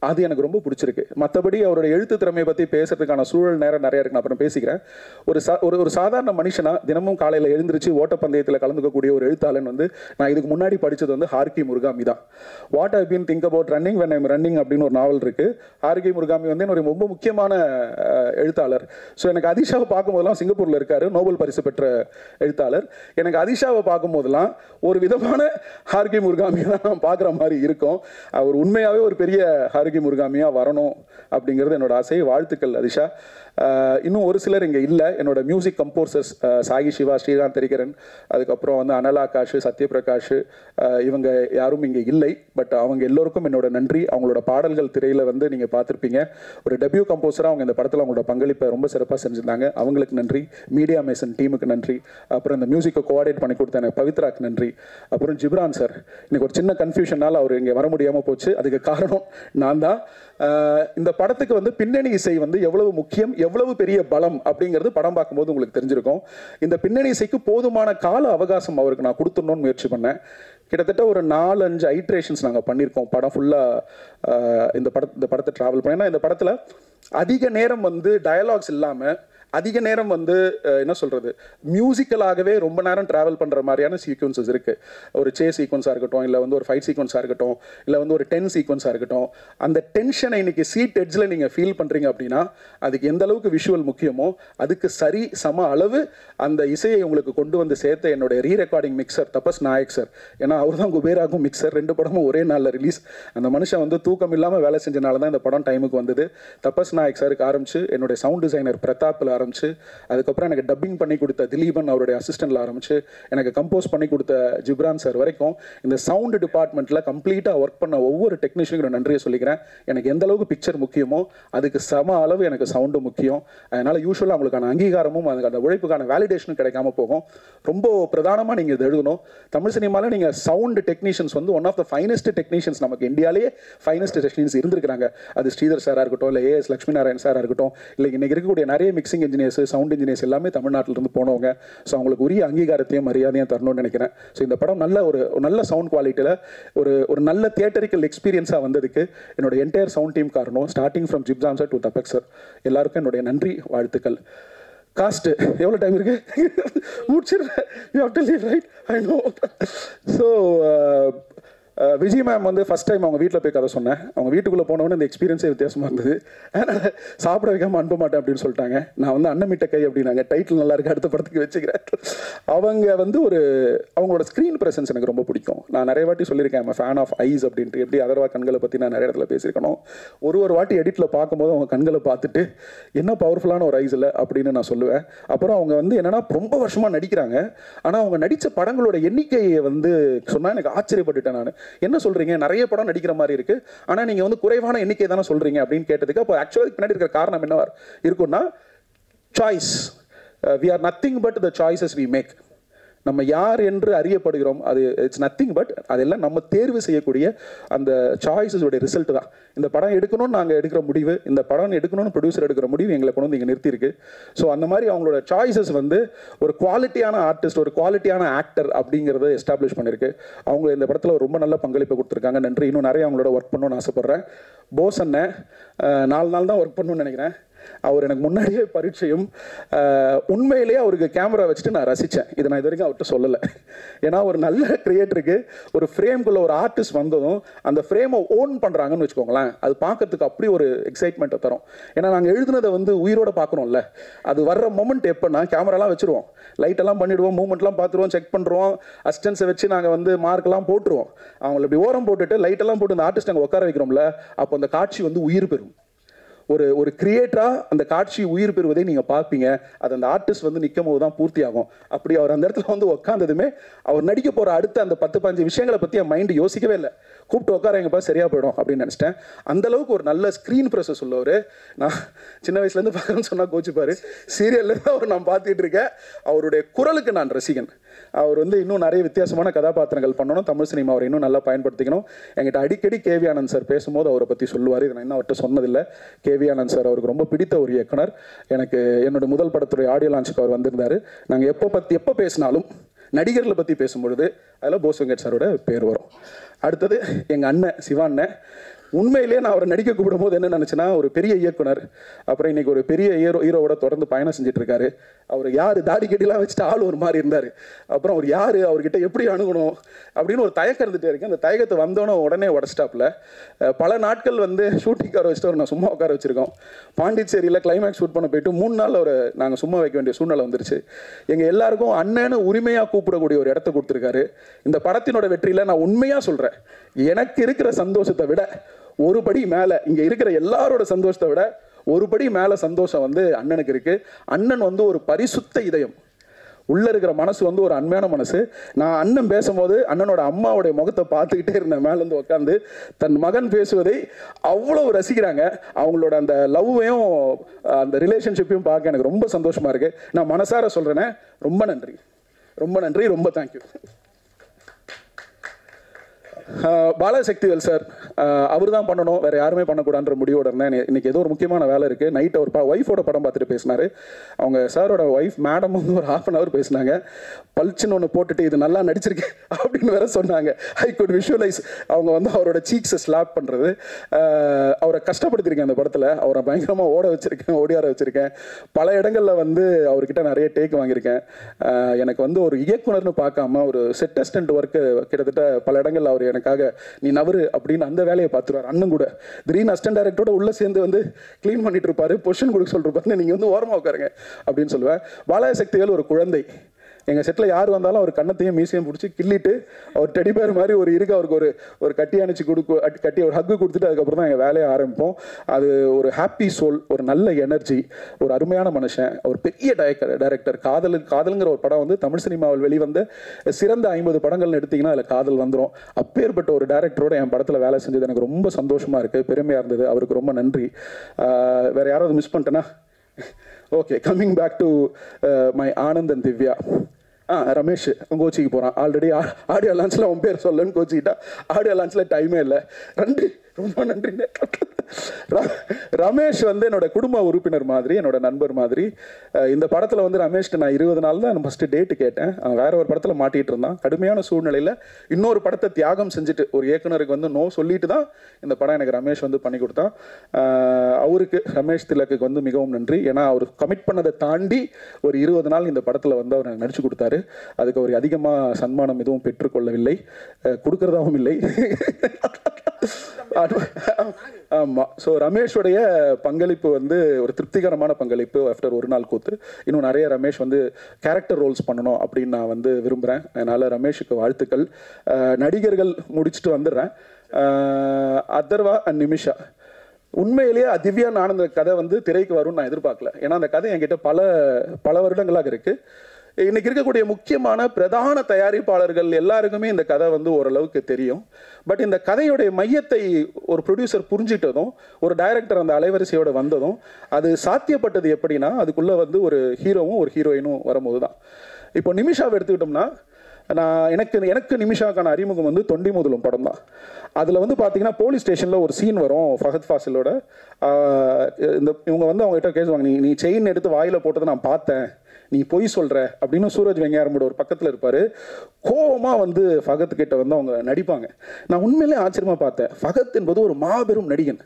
அது எனக்கு ரொம்ப பிடிச்சிருக்கு. மற்றபடி அவருடைய எழுத்து திறமையை பற்றி பேசுறதுக்கான சூழல் நேரம் நிறைய இருக்கு, நான் அப்புறம் பேசிக்கிறேன். ஒரு சாதாரண மனுஷனா தினமும் காலையில் எழுந்திரிச்சு ஓட்டப்பந்தயத்தில் கலந்துக்கக்கூடிய ஒரு எழுத்தாளன் வந்து நான் இதுக்கு முன்னாடி படித்தது வந்து ஹாருகி முருகாமி தான். What I been think about running when I'm running அப்படின்னு ஒரு நாவல் இருக்கு. ஹாருகி முருகாமி வந்து என்னுடைய ரொம்ப முக்கியமான எழுத்தாளர். ஸோ எனக்கு அதிஷாவை பார்க்கும்போதெல்லாம், சிங்கப்பூரில் இருக்காரு, நோபல் பரிசு பெற்ற எழுத்தாளர். எனக்கு அதிஷாவை பார்க்கும்போதெல்லாம் ஒரு விதமான ஹாருகி முருகாமியை தான் நான் பார்க்குற மாதிரி இருக்கும். அவர் உண்மையாகவே ஒரு பெரிய ஹாருகி முருகாமியா வரணும் அப்படிங்கிறது என்னோட ஆசை. வாழ்த்துக்கள் அதிஷா. இன்னும் ஒரு சிலர் இங்கே இல்லை. என்னோட மியூசிக் கம்போசர்ஸ் சாகி சிவா, ஸ்ரீகாந்த் தெரிகரன், அதுக்கப்புறம் வந்து அனல் ஆகாஷ், சத்யபிரகாஷ், இவங்க யாரும் இங்கே இல்லை. பட் அவங்க எல்லோருக்கும் என்னோட நன்றி. அவங்களோட பாடல்கள் திரையில் வந்து நீங்கள் பார்த்துருப்பீங்க. ஒரு டெபியூ கம்போசராக அவங்க இந்த படத்தில் அவங்களோட பங்களிப்பை ரொம்ப சிறப்பாக செஞ்சுருந்தாங்க. அவங்களுக்கு நன்றி. மீடியா மேசன் டீமுக்கு நன்றி. அப்புறம் இந்த மியூசிக்கை கோஆர்டினேட் பண்ணி கொடுத்த எனக்கு பவித்ராக்கு நன்றி. அப்புறம் ஜிப்ரான் சார், இன்னைக்கு ஒரு சின்ன கன்ஃபியூஷனால் அவர் இங்கே வர முடியாமல் போச்சு. அதுக்கு காரணம் நான் தான். இந்த படத்துக்கு வந்து பின்னணி இசை வந்து எவ்வளவு முக்கியம், எவ்வளவு பெரிய பலம் அப்படிங்கிறது படம் பார்க்கும்போது உங்களுக்கு தெரிஞ்சிருக்கும். இந்த பின்னணி இசைக்கு போதுமான கால அவகாசம் அவருக்கு நான் கொடுத்துடணும்னு முயற்சி பண்ணேன். கிட்டத்தட்ட ஒரு 4-5 ஐட்ரேஷன்ஸ் நாங்கள் பண்ணியிருக்கோம் படம் ஃபுல்லாக. இந்த படத்தை ட்ராவல் பண்ணேன். ஏன்னா இந்த படத்தில் அதிக நேரம் வந்து டயலாக்ஸ் இல்லாமல், அதிக நேரம் வந்து என்ன சொல்கிறது, மியூசிக்கலாகவே ரொம்ப நேரம் ட்ராவல் பண்ணுற மாதிரியான சீக்வன்சஸ் இருக்குது. ஒரு சேஸ் சீக்வன்ஸாக இருக்கட்டும், இல்லை வந்து ஒரு ஃபைட் சீக்வன்ஸாக இருக்கட்டும், இல்லை வந்து ஒரு டென் சீக்வன்ஸாக இருக்கட்டும். அந்த டென்ஷனை இன்னைக்கு சீட் எட்ஜில் நீங்கள் ஃபீல் பண்ணுறீங்க அப்படின்னா அதுக்கு எந்த அளவுக்கு விஷுவல் முக்கியமோ அதுக்கு சரி சம அளவு அந்த இசையை உங்களுக்கு கொண்டு வந்து சேர்த்த என்னுடைய ரீ ரெக்கார்டிங் மிக்சர் தபஸ் நாயக் சார். ஏன்னா அவர் தான் குபேராகும் மிக்சர். 2 படமும் ஒரே நாளில் ரிலீஸ். அந்த மனுஷன் வந்து தூக்கம் இல்லாமல் வேலை செஞ்சனால தான் இந்த படம் டைமுக்கு வந்தது. தபஸ் நாயக் சாருக்கு ஆரம்பிச்சு, என்னுடைய சவுண்ட் டிசைனர் பிரதாப்பில் ஆரம்பிச்சு, அதுக்கப்புறம் எனக்கு டப்பிங் பண்ணி கொடுத்த திலீபன் அவருடைய அசிஸ்டன்ட்ல ஆரம்பிச்சு, எனக்கு கம்போஸ் பண்ணி கொடுத்த ஜிப்ரான் சார் வரைக்கும் இந்த சவுண்ட் டிபார்ட்மெண்ட்டில் கம்ப்ளீட்டாக ஒர்க் பண்ண ஒவ்வொரு டெக்னீஷியனுக்கு நன்றியை சொல்லிக்கிறேன். எனக்கு எந்த அளவுக்கு பிக்சர் முக்கியமோ அதுக்கு சம அளவு எனக்கு சவுண்டு முக்கியம். அதனால் யூஸ்வலாக அவங்களுக்கான அங்கீகாரமும் அதுக்கு அந்த உழைப்புக்கான வேலிடேஷனும் கிடைக்காம போகும். ரொம்ப பிரதானமாக நீங்கள் இது எழுதணும். தமிழ் சினிமாவில் நீங்கள் சவுண்ட் டெக்னீஷியன்ஸ் வந்து one of the finest technicians, நமக்கு இந்தியாவிலேயே ஃபைனஸ்ட் டெக்னீஷியன்ஸ் இருந்திருக்கிறாங்க. அது ஸ்ரீதர் சாராக இருக்கட்டும், இல்லை ஏஎஸ் லட்சுமி நாராயண் சாராக இருக்கட்டும், இல்லை இன்னைக்கு இருக்கக்கூடிய நிறைய மிக்சிங் இன்ஜினியர்ஸ், சவுண்ட் இன்ஜினியர்ஸ் எல்லாமே தமிழ்நாட்டிலிருந்து போனவங்க. ஸோ அவங்களுக்கு உரிய அங்கீகாரத்தையும் மரியாதையும் தரணும்னு நினைக்கிறேன். ஸோ இந்த படம் நல்ல ஒரு நல்ல சவுண்ட் குவாலிட்டியில் ஒரு நல்ல தியேட்டரிக்கல் எக்ஸ்பீரியன்ஸாக வந்ததுக்கு என்னோட என்டையர் சவுண்ட் டீம் காரணம். Starting from Ghibran sir to Thabak sir, எல்லாருக்கும் என்னுடைய நன்றி, வாழ்த்துக்கள். காஸ்ட் எவ்வளோ டைம் இருக்கு? முடிச்சிடுறேன். You have to leave right, I know. So Vijay ma'am வந்து ஃபஸ்ட் டைம் அவங்க வீட்டில் போய் கதை சொன்னேன். அவங்க வீட்டுக்குள்ளே போனவொன்னே இந்த எக்ஸ்பீரியன்ஸே வித்தியாசமாக இருந்தது. அதனால் சாப்பிட வைக்காமல் அனுப்ப மாட்டேன் அப்படின்னு சொல்லிட்டாங்க. நான் வந்து அன்னமிட்ட கை அப்படின்னாங்க. டைட்டில் நல்லா இருக்கு, அடுத்த படத்துக்கு வச்சுக்கிறேன். அவங்க வந்து அவங்களோட ஸ்க்ரீன் ப்ரெசன்ஸ் எனக்கு ரொம்ப பிடிக்கும். நான் நிறைய வாட்டி சொல்லியிருக்கேன், ஐம் ஃபேன் ஆஃப் ஐஸ் அப்படின்ட்டு. எப்படி அதர்வா கண்களை பற்றி நான் நிறைய இடத்துல பேசியிருக்கணும். ஒரு வாட்டி எடிட்டில் பார்க்கும்போது அவங்க கண்களை பார்த்துட்டு என்ன பவர்ஃபுல்லான ஒரு ஐஸ் இல்லை அப்படின்னு நான் சொல்லுவேன். அப்புறம் அவங்க வந்து என்னென்னா ரொம்ப வருஷமாக நடிக்கிறாங்க. ஆனால் அவங்க நடித்த படங்களோட எண்ணிக்கையை வந்து சொன்னால் எனக்கு ஆச்சரியப்பட்டுட்டேன். நான் என்ன சொல்றீங்க, நிறைய படம் நடிக்கிற மாதிரி இருக்கு, ஆனா நீங்க வந்து குறைவான எண்ணிக்கை தானே சொல்றீங்க அப்படின்னு கேட்டதுக்கு, அப்போ ஆக்சுவலி பின்னாடி இருக்கிற காரணம் என்னவா இருக்கும்னா, choice. we are nothing but the choices we make. நம்ம யார் என்று அறியப்படுகிறோம், அது இட்ஸ் நத்திங் பட் அதெல்லாம் நம்ம தேர்வு செய்யக்கூடிய அந்த சாய்ஸஸோடைய ரிசல்ட் தான். இந்த படம் எடுக்கணும்னு நாங்கள் எடுக்கிற முடிவு, இந்த படம் எடுக்கணும்னு ப்ரொடியூசர் எடுக்கிற முடிவு எங்களை கொண்டு வந்து இங்கே நிறுத்தியிருக்கு. ஸோ அந்த மாதிரி அவங்களோட சாய்ஸஸ் வந்து ஒரு குவாலிட்டியான ஆர்டிஸ்ட், ஒரு குவாலிட்டியான ஆக்டர் அப்படிங்கிறத எஸ்டாப்ளிஷ் பண்ணியிருக்கு. அவங்க இந்த படத்தில் ரொம்ப நல்ல பங்களிப்பை கொடுத்துருக்காங்க. நன்றி. இன்னும் நிறைய அவங்களோட ஒர்க் பண்ணணும்னு ஆசைப்பட்றேன். போஸ் அண்ணன் 4 நாள் தான் ஒர்க் பண்ணணும்னு நினைக்கிறேன். அவர் எனக்கு முன்னாடியே பரிச்சயம். உண்மையிலேயே அவருக்கு கேமரா வச்சுட்டு நான் ரசித்தேன். இதை நான் இது வரைக்கும் அவர்கிட்ட சொல்லலை. ஏன்னா ஒரு நல்ல கிரியேட்டருக்கு ஒரு ஃப்ரேம்குள்ளே ஒரு ஆர்டிஸ்ட் வந்ததும் அந்த ஃப்ரேமை ஓன் பண்ணுறாங்கன்னு வச்சுக்கோங்களேன், அது பார்க்கறதுக்கு அப்படி ஒரு எக்ஸைட்மெண்ட்டை தரும். ஏன்னா நாங்கள் எழுதுனதை வந்து உயிரோட பார்க்கணும்ல. அது வர்ற மொமெண்ட் எப்போன்னா கேமராலாம் வச்சுருவோம், லைட்டெல்லாம் பண்ணிவிடுவோம், மூவ்மெண்ட்லாம் பார்த்துருவோம், செக் பண்ணுறோம், அசிஸ்டன்ஸை வச்சு நாங்கள் வந்து மார்க்கெலாம் போட்டுருவோம். அவங்கள இப்படி ஓரம் போட்டுட்டு லைட்டெல்லாம் போட்டு அந்த ஆர்டிஸ்ட் நாங்கள் உட்கார வைக்கிறோம்ல, அப்போ அந்த காட்சி வந்து உயிர் பெறும். ஒரு கிரியேட்டராக அந்த காட்சி உயிர் பெறுவதை நீங்கள் பார்ப்பீங்க. அது அந்த ஆர்டிஸ்ட் வந்து நிற்கும் போது தான் பூர்த்தி ஆகும். அப்படி அவர் அந்த இடத்துல வந்து உட்காந்ததுமே அவர் நடிக்க போகிற அடுத்த அந்த 10-15 விஷயங்களை பற்றி என் மைண்டு யோசிக்கவே இல்லை. கூப்பிட்டு உட்கார எங்கப்பா சரியாக போயிடும் அப்படின்னு நினச்சிட்டேன். அந்தளவுக்கு ஒரு நல்ல ஸ்க்ரீன் ப்ரெசஸ் உள்ளவர். நான் சின்ன வயசுலேருந்து பார்க்கணும்னு சொன்னால் கோச்சிப்பார். சீரியல்லேருந்து அவர் நான் பார்த்துட்டு இருக்கேன். அவருடைய குரலுக்கு நான் ரசிகன். அவர் வந்து இன்னும் நிறைய வித்தியாசமான கதாபாத்திரங்கள் பண்ணணும், தமிழ் சினிமா அவரை இன்னும் நல்லா பயன்படுத்திக்கணும். என்கிட்ட அடிக்கடி கேவி ஆனந்த் சார் பேசும்போது அவரை பற்றி சொல்லுவார். இதை நான் இன்னும் அவர்கிட்ட சொன்னதில்லை. கேவி ஆனந்த் சார் அவருக்கு ரொம்ப பிடித்த ஒரு இயக்குனர். எனக்கு என்னோட முதல் படத்துடைய ஆடியோ லான்ச்சுக்கு அவர் வந்திருந்தார். நாங்கள் எப்போ பேசினாலும் நடிகர்களை பற்றி பேசும்பொழுது அதில் போஸ் வெங்கட் சாரோட பேர் வரும். அடுத்தது எங்கள் அண்ணன் சிவா அண்ணன். உண்மையிலேயே நான் அவரை நடிக்க கூப்பிடும்போது என்ன நினச்சேன்னா, ஒரு பெரிய இயக்குனர், அப்புறம் இன்னைக்கு ஒரு பெரிய ஹீரோவோட தொடர்ந்து பயணம் செஞ்சுட்டு இருக்காரு. அவர் யார், தாடி கட்டிலாம் வச்சுட்டு ஆள் ஒரு மாதிரி இருந்தார். அப்புறம் அவர் யார், அவர்கிட்ட எப்படி அணுகணும் அப்படின்னு ஒரு தயக்கம் இருந்துகிட்டே இருக்கு. அந்த தயக்கத்தை வந்தோன்னே உடனே உடச்சிட்டாப்பில். பல நாட்கள் வந்து ஷூட்டிங் கார வச்சுட்டு அவர் நான் சும்மா உட்கார வச்சுருக்கோம். பாண்டிச்சேரியில் கிளைமேக்ஸ் ஷூட் பண்ண போயிட்டு 3 நாள் அவர் நாங்கள் சும்மா வைக்க வேண்டிய சூழ்நிலை வந்துருச்சு. எங்கள் எல்லாருக்கும் அண்ணன்னு உரிமையாக கூப்பிடக்கூடிய ஒரு இடத்த கொடுத்துருக்காரு. இந்த படத்தினோட வெற்றியில் நான் உண்மையாக சொல்கிறேன், எனக்கு இருக்கிற சந்தோஷத்தை விட ஒரு படி மேலே, இங்கே இருக்கிற எல்லாரோட சந்தோஷத்தை விட ஒரு படி மேலே சந்தோஷம் வந்து அண்ணனுக்கு இருக்குது. அண்ணன் வந்து ஒரு பரிசுத்த இதயம், உள்ளே இருக்கிற மனசு வந்து ஒரு அன்மையான மனசு. நான் அண்ணன் பேசும்போது அண்ணனோட அம்மாவுடைய முகத்தை பார்த்துக்கிட்டே இருந்தேன். மேலேருந்து உட்காந்து தன் மகன் பேசுவதை அவ்வளோ ரசிக்கிறாங்க. அவங்களோட அந்த லவ்வையும் அந்த ரிலேஷன்ஷிப்பையும் பார்க்க எனக்கு ரொம்ப சந்தோஷமாக இருக்குது. நான் மனசார சொல்கிறேனே, ரொம்ப நன்றி, ரொம்ப நன்றி, ரொம்ப தேங்க்யூ. பாலசக்திவேல் சார், அவர் தான் பண்ணணும், வேறு யாருமே பண்ணக்கூடாதுன்ற முடிவோட இருந்தேன். இன்னைக்கு ஏதோ ஒரு முக்கியமான வேலை இருக்குது. நைட் அவர் ஒய்ஃபோட படம் பார்த்துட்டு பேசினார். அவங்க சாரோட ஒய்ஃப் மேடம் வந்து ஒரு 1/2 hour பேசினாங்க. பல்ச்சுன்னு ஒன்று போட்டுட்டு இது நல்லா நடிச்சிருக்கேன் அப்படின்னு வேற சொன்னாங்க. ஐ குட் விஷுவலைஸ் அவங்க வந்து அவரோட சீக்ஸை ஸ்லாப் பண்ணுறது. அவரை கஷ்டப்படுத்திருக்கேன் அந்த படத்தில். அவரை பயங்கரமாக ஓடியார வச்சுருக்கேன். பல இடங்களில் வந்து அவர்கிட்ட நிறைய டேக் வாங்கியிருக்கேன். எனக்கு வந்து ஒரு இயக்குனர்னு பார்க்காம ஒரு செட் அசிஸ்டன்ட் ஒர்க்கு கிட்டத்தட்ட பல இடங்களில் அவர் எனக்காக நீ நவரு அப்படின்னு அந்த வேலையை பார்த்துருவார். அண்ணன் கூட திடீர்னு அசிஸ்டன்ட் டைரக்டரோட உள்ள சேர்ந்து வந்து க்ளீன் பண்ணிட்டு இருப்பாரு, பொசிஷன் கொடுக்க சொல்லிருப்பாரு, நீங்கள் வந்து ஓரமாக உட்காருங்க அப்படின்னு சொல்லுவேன். பாலசக்திவேல் ஒரு குழந்தை. எங்கள் செட்டில் யார் வந்தாலும் அவர் கண்ணத்தையும் மீசையும் பிடிச்சி கிள்ளிட்டு அவர் டெடிபேர் மாதிரி ஒரு இருக்கு அவருக்கு ஒரு கட்டி அணைச்சி கட்டி ஒரு ஹக்கு கொடுத்துட்டு அதுக்கப்புறம் தான் எங்கள் வேலையை ஆரம்பிப்போம். அது ஒரு ஹாப்பி சோல், ஒரு நல்ல எனர்ஜி, ஒரு அருமையான மனுஷன், ஒரு பெரிய டைரக்டர். காதலுங்கிற ஒரு படம் வந்து தமிழ் சினிமாவில் வெளிவந்த சிறந்த 50 படங்கள்னு எடுத்திங்கன்னா அதில் காதல் வந்துடும். அப்பேற்பட்ட ஒரு டைரக்டரோட என் படத்தில் வேலை செஞ்சது எனக்கு ரொம்ப சந்தோஷமாக இருக்குது, பெருமையாக இருந்தது. அவருக்கு ரொம்ப நன்றி. வேறு யாராவது மிஸ் பண்ணிட்டேன்னா okay. Coming back to my Anand and Divya. Ramesh கோச்சிக்கு போகிறான். ஆல்ரெடி ஆடியோ லான்ச்சில் அவன் பேர் சொல்லன்னு கோச்சிக்கிட்டா. ஆடியோ லான்ச்சில் டைமே இல்லை. ரொம்ப நன்றி. ரமேஷ் வந்து என்னோட குடும்ப உறுப்பினர் மாதிரி, என்னோட நண்பர் மாதிரி. இந்த படத்தில் வந்து ரமேஷ்க்கு நான் 20 நாள் தான் ஃபஸ்ட்டு டேட்டு கேட்டேன். அவன் வேற ஒரு படத்தில் மாட்டிகிட்டு இருந்தான். கடுமையான சூழ்நிலையில் இன்னொரு படத்தை தியாகம் செஞ்சுட்டு ஒரு இயக்குனருக்கு வந்து நோ சொல்லிட்டு தான் இந்த படம் எனக்கு ரமேஷ் வந்து பண்ணி கொடுத்தான். அவருக்கு, ரமேஷ் திலக்குக்கு வந்து மிகவும் நன்றி. ஏன்னா அவர் கமிட் பண்ணதை தாண்டி ஒரு 20 நாள் இந்த படத்தில் வந்து அவர் நடிச்சு கொடுத்தாரு. அதுக்கு அவர் அதிகமாக சன்மானம் எதுவும் பெற்றுக்கொள்ளவில்லை, கொடுக்கறதாகவும் இல்லை. ஆமாம். ஸோ ரமேஷோடைய பங்களிப்பு வந்து ஒரு திருப்திகரமான பங்களிப்பு. ஆஃப்டர் ஒரு நாள் கூத்து இன்னும் நிறைய ரமேஷ் வந்து கேரக்டர் ரோல்ஸ் பண்ணணும் அப்படின்னு நான் வந்து விரும்புகிறேன். அதனால் ரமேஷுக்கு வாழ்த்துக்கள். நடிகர்கள் முடிச்சுட்டு வந்துடுறேன். அதர்வா அண்ட் நிமிஷா, உண்மையிலேயே திவ்யா ஆனந்த கதை வந்து திரைக்கு வரும்னு நான் எதிர்பார்க்கல. ஏன்னா அந்த கதை என்கிட்ட பல வருடங்களாக இருக்குது. இன்னைக்கு இருக்கக்கூடிய முக்கியமான பிரதான தயாரிப்பாளர்கள் எல்லாருக்குமே இந்த கதை வந்து ஓரளவுக்கு தெரியும். பட் இந்த கதையுடைய மையத்தை ஒரு ப்ரொடியூசர் புரிஞ்சிட்டதும், ஒரு டைரக்டர் அந்த அலைவரிசையோடு வந்ததும், அது சாத்தியப்பட்டது எப்படின்னா அதுக்குள்ளே வந்து ஒரு ஹீரோவும் ஒரு ஹீரோயினும் வரும்போது தான். இப்போ நிமிஷாவை எடுத்துக்கிட்டோம்னா, எனக்கு நிமிஷாக்கான அறிமுகம் வந்து தொண்டி முதலும் படம் தான். அதில் வந்து பார்த்தீங்கன்னா போலீஸ் ஸ்டேஷனில் ஒரு சீன் வரும் ஃபஹத் ஃபாசிலோட. இவங்க வந்து அவங்ககிட்ட கேசுவாங்க, நீ செயின் எடுத்து வாயில் போட்டதை நான் பார்த்தேன், நீ பொய் சொல்கிற அப்படின்னு. சூரஜ் வெங்காயமோட ஒரு பக்கத்தில் இருப்பார். கோவமாக வந்து ஃபகத் கிட்ட வந்து அவங்க நடிப்பாங்க. நான் உண்மையிலே ஆச்சரியமாக பார்த்தேன். ஃபகத் என்பது ஒரு மாபெரும் நடிகன்.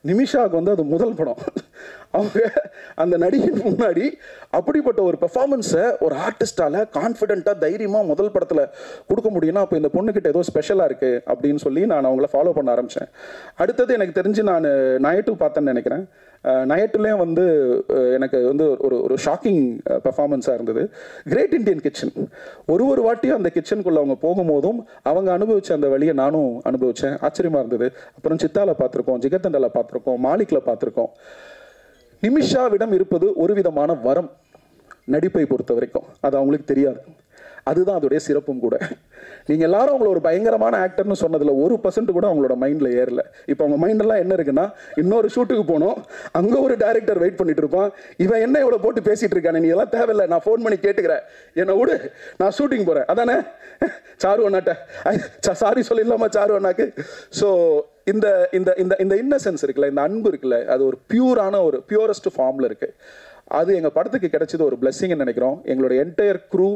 நிமிஷாவுக்கு வந்து அது முதல் படம். அவங்க அந்த நடிகன் முன்னாடி அப்படிப்பட்ட ஒரு பெர்ஃபார்மன்ஸை ஒரு ஆர்டிஸ்டால் கான்ஃபிடென்ட்டாக தைரியமாக முதல் படத்தில் கொடுக்க முடியும்னா அப்போ இந்த பொண்ணுக்கிட்ட ஏதோ ஸ்பெஷலாக இருக்குது அப்படின்னு சொல்லி நான் அவங்கள ஃபாலோ பண்ண ஆரம்பித்தேன். அடுத்தது எனக்கு தெரிஞ்சு நான் நயட்டு பார்த்தேன்னு நினைக்கிறேன். நயட்டுலேயும் வந்து எனக்கு வந்து ஒரு ஷாக்கிங் பெர்ஃபார்மன்ஸாக இருந்தது. கிரேட் இண்டியன் கிச்சன், ஒரு வாட்டியும் அந்த கிச்சனுக்குள்ளே அவங்க போகும்போதும் அவங்க அனுபவித்த அந்த வழியை நானும் அனுபவித்தேன். ஆச்சரியமாக இருந்தது. அப்புறம் சித்தாவில் பார்த்துருக்கோம், ஜிகர்தண்டாவில் பார்த்துருக்கோம், மாலிக்கில் பார்த்துருக்கோம். நிமிஷாவிடம் இருப்பது ஒரு விதமான வரம் நடிப்பை பொறுத்த வரைக்கும். அது அவங்களுக்கு தெரியாது. அதுதான் அதோடைய சிறப்பும் கூட. நீங்கள் எல்லாரும் அவங்கள ஒரு பயங்கரமான ஆக்டர்னு சொன்னதில் 1% கூட அவங்களோட மைண்டில் ஏறல. இப்போ அவங்க மைண்டெல்லாம் என்ன இருக்குன்னா, இன்னொரு ஷூட்டுக்கு போனோம், அங்கே ஒரு டைரக்டர் வெயிட் பண்ணிட்டு இருப்பான், இவன் என்ன இவ்வளோ போட்டு பேசிட்டு இருக்கானே, நீ எல்லாம் தேவையில்லை, நான் ஃபோன் பண்ணி கேட்டுக்கிறேன், என்னை விடு, நான் ஷூட்டிங் போகிறேன், அதானே சாரு அண்ணாட்ட சாரி சொல்லிடலாமா சாரு அண்ணாக்கு. ஸோ இந்த இந்த இந்த இந்த இன்னசென்ஸ் இருக்குல்ல, இந்த அன்பு இருக்குல்ல, அது ஒரு பியூரான ஒரு பியூரஸ்ட் ஃபார்மில் இருக்குது. அது எங்கள் படத்துக்கு கிடைச்சது ஒரு பிளெஸிங்னு நினைக்கிறோம். எங்களோட entire crew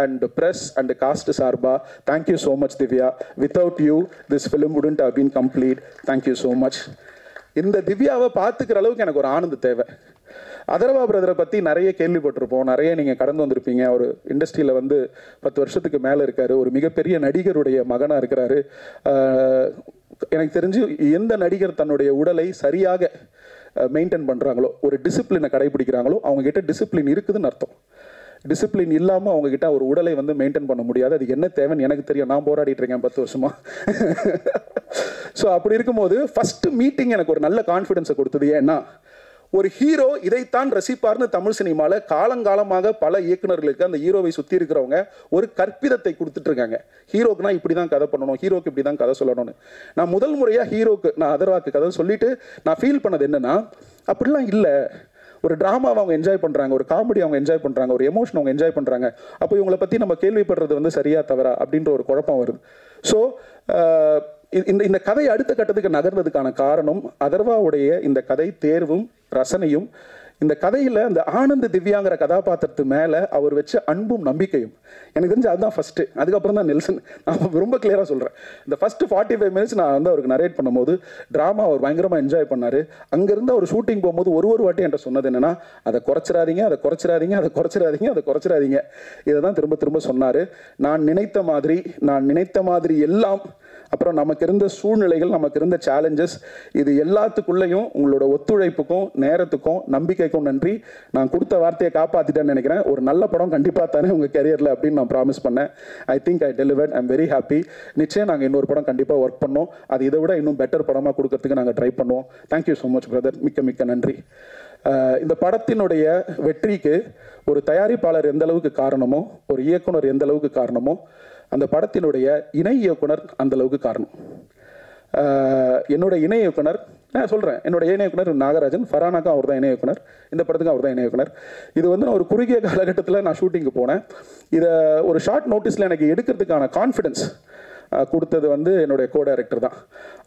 and press and cast சார்பாக thank you so much Divya. Without you this film wouldn't have been complete. Thank you so much. இந்த திவ்யாவை பார்த்துக்கிற அளவுக்கு எனக்கு ஒரு ஆனந்த தேவை. அதர்வா பிரதரை பற்றி நிறைய கேள்விப்பட்டிருப்போம், நிறைய நீங்கள் கடந்து வந்திருப்பீங்க. ஒரு இண்டஸ்ட்ரியில் வந்து 10 வருஷத்துக்கு மேலே இருக்கார், ஒரு மிகப்பெரிய நடிகருடைய மகனாக இருக்கிறாரு. எனக்கு தெரிஞ்சு எந்த நடிகர் தன்னுடைய உடலை சரியாக மெயின்டைன் பண்ணுறாங்களோ, ஒரு டிசிப்ளினை கடைபிடிக்கிறாங்களோ, அவங்ககிட்ட டிசிப்ளின் இருக்குதுன்னு அர்த்தம். டிசிப்ளின் இல்லாமல் அவங்ககிட்ட ஒரு உடலை வந்து மெயின்டைன் பண்ண முடியாது. அது என்ன தேவைன்னு எனக்கு தெரியும், நான் போராடிட்டு இருக்கேன் 10 வருஷமா. ஸோ அப்படி இருக்கும்போது ஃபஸ்ட்டு மீட்டிங் எனக்கு ஒரு நல்ல கான்ஃபிடென்ஸை கொடுத்தது. ஏன்னா ஒரு ஹீரோ இதைத்தான் ரசிப்பார்னு தமிழ் சினிமாவில் காலங்காலமாக பல இயக்குநர்களுக்கு அந்த ஹீரோவை சுற்றி இருக்கிறவங்க ஒரு கற்பிதத்தை கொடுத்துட்டு இருக்காங்க. ஹீரோக்குனா இப்படி தான் கதை பண்ணணும், ஹீரோக்கு இப்படி தான் கதை சொல்லணும்னு. நான் முதல் முறையாக ஹீரோக்கு நான் அதர்வாக்கு கதை சொல்லிட்டு நான் ஃபீல் பண்ணது என்னன்னா, அப்படிலாம் இல்லை. ஒரு ட்ராமாவை அவங்க என்ஜாய் பண்ணுறாங்க, ஒரு காமெடி அவங்க என்ஜாய் பண்ணுறாங்க, ஒரு எமோஷன் அவங்க என்ஜாய் பண்ணுறாங்க. அப்போ இவங்களை பற்றி நம்ம கேள்விப்படுறது வந்து சரியா தவறா அப்படின்ற ஒரு குழப்பம் வருது. ஸோ இந்த கதை அடுத்த கட்டத்துக்கு நகர்ந்ததுக்கான காரணம் அதர்வாவுடைய இந்த கதை தேர்வும் ரசனையும். இந்த கதையில் அந்த ஆனந்த் திவ்யாங்கிற கதாபாத்திரத்து மேலே அவர் வச்ச அன்பும் நம்பிக்கையும் எனக்கு தெரிஞ்சு அதுதான் ஃபஸ்ட்டு. அதுக்கப்புறம் தான் நெல்சன். நான் ரொம்ப கிளியராக சொல்கிறேன், இந்த ஃபஸ்ட்டு 45 மினிட்ஸ் நான் வந்து அவருக்கு நரேட் பண்ணும்போது ட்ராமா அவர் பயங்கரமாக என்ஜாய் பண்ணார். அங்கேருந்து அவர் ஷூட்டிங் போகும்போது ஒரு வாட்டி என்கிட்ட சொன்னது என்னென்னா, அதை குறைச்சிடாதீங்க, அதை குறைச்சிடாதீங்க, அதை குறைச்சிடாதீங்க, அதை குறைச்சிடாதீங்க. இதை தான் திரும்ப திரும்ப சொன்னார். நான் நினைத்த மாதிரி எல்லாம், அப்புறம் நமக்கு இருந்த சூழ்நிலைகள், நமக்கு இருந்த சேலஞ்சஸ், இது எல்லாத்துக்குள்ளேயும் உங்களோட ஒத்துழைப்புக்கும் நேரத்துக்கும் நம்பிக்கைக்கும் நன்றி. நான் கொடுத்த வார்த்தையை காப்பாற்றிட்டேன்னு நினைக்கிறேன். ஒரு நல்ல படம் கண்டிப்பாக தானே உங்கள் கெரியரில் அப்படின்னு நான் ப்ராமிஸ் பண்ணேன். I think I delivered. I am very happy. நிச்சயம் நாங்கள் இன்னொரு படம் கண்டிப்பாக ஒர்க் பண்ணோம். அது இதை விட இன்னும் பெட்டர் படமாக கொடுக்கறதுக்கு நாங்கள் ட்ரை பண்ணுவோம். Thank you so much brother. மிக்க நன்றி. இந்த படத்தினுடைய வெற்றிக்கு ஒரு தயாரிப்பாளர் எந்த அளவுக்கு காரணமோ, ஒரு இயக்குனர் எந்த அளவுக்கு காரணமோ, அந்த படத்தினுடைய இணை இயக்குனர் அந்த அளவுக்கு காரணம். என்னோட இணை இயக்குனர் நான் சொல்கிறேன், என்னோட இணை இயக்குனர் நாகராஜன். ஃபரானாக்கும் அவர் தான் இணை இயக்குனர், இந்த படத்துக்கும் அவர் தான் இணை இயக்குனர். இது வந்து நான் ஒரு குறுகிய காலகட்டத்தில் நான் ஷூட்டிங்கு போனேன். இதை ஒரு ஷார்ட் நோட்டீஸில் எனக்கு எடுக்கிறதுக்கான கான்ஃபிடென்ஸ் கொடுத்தது வந்து என்னுடைய கோ டைரக்டர் தான்.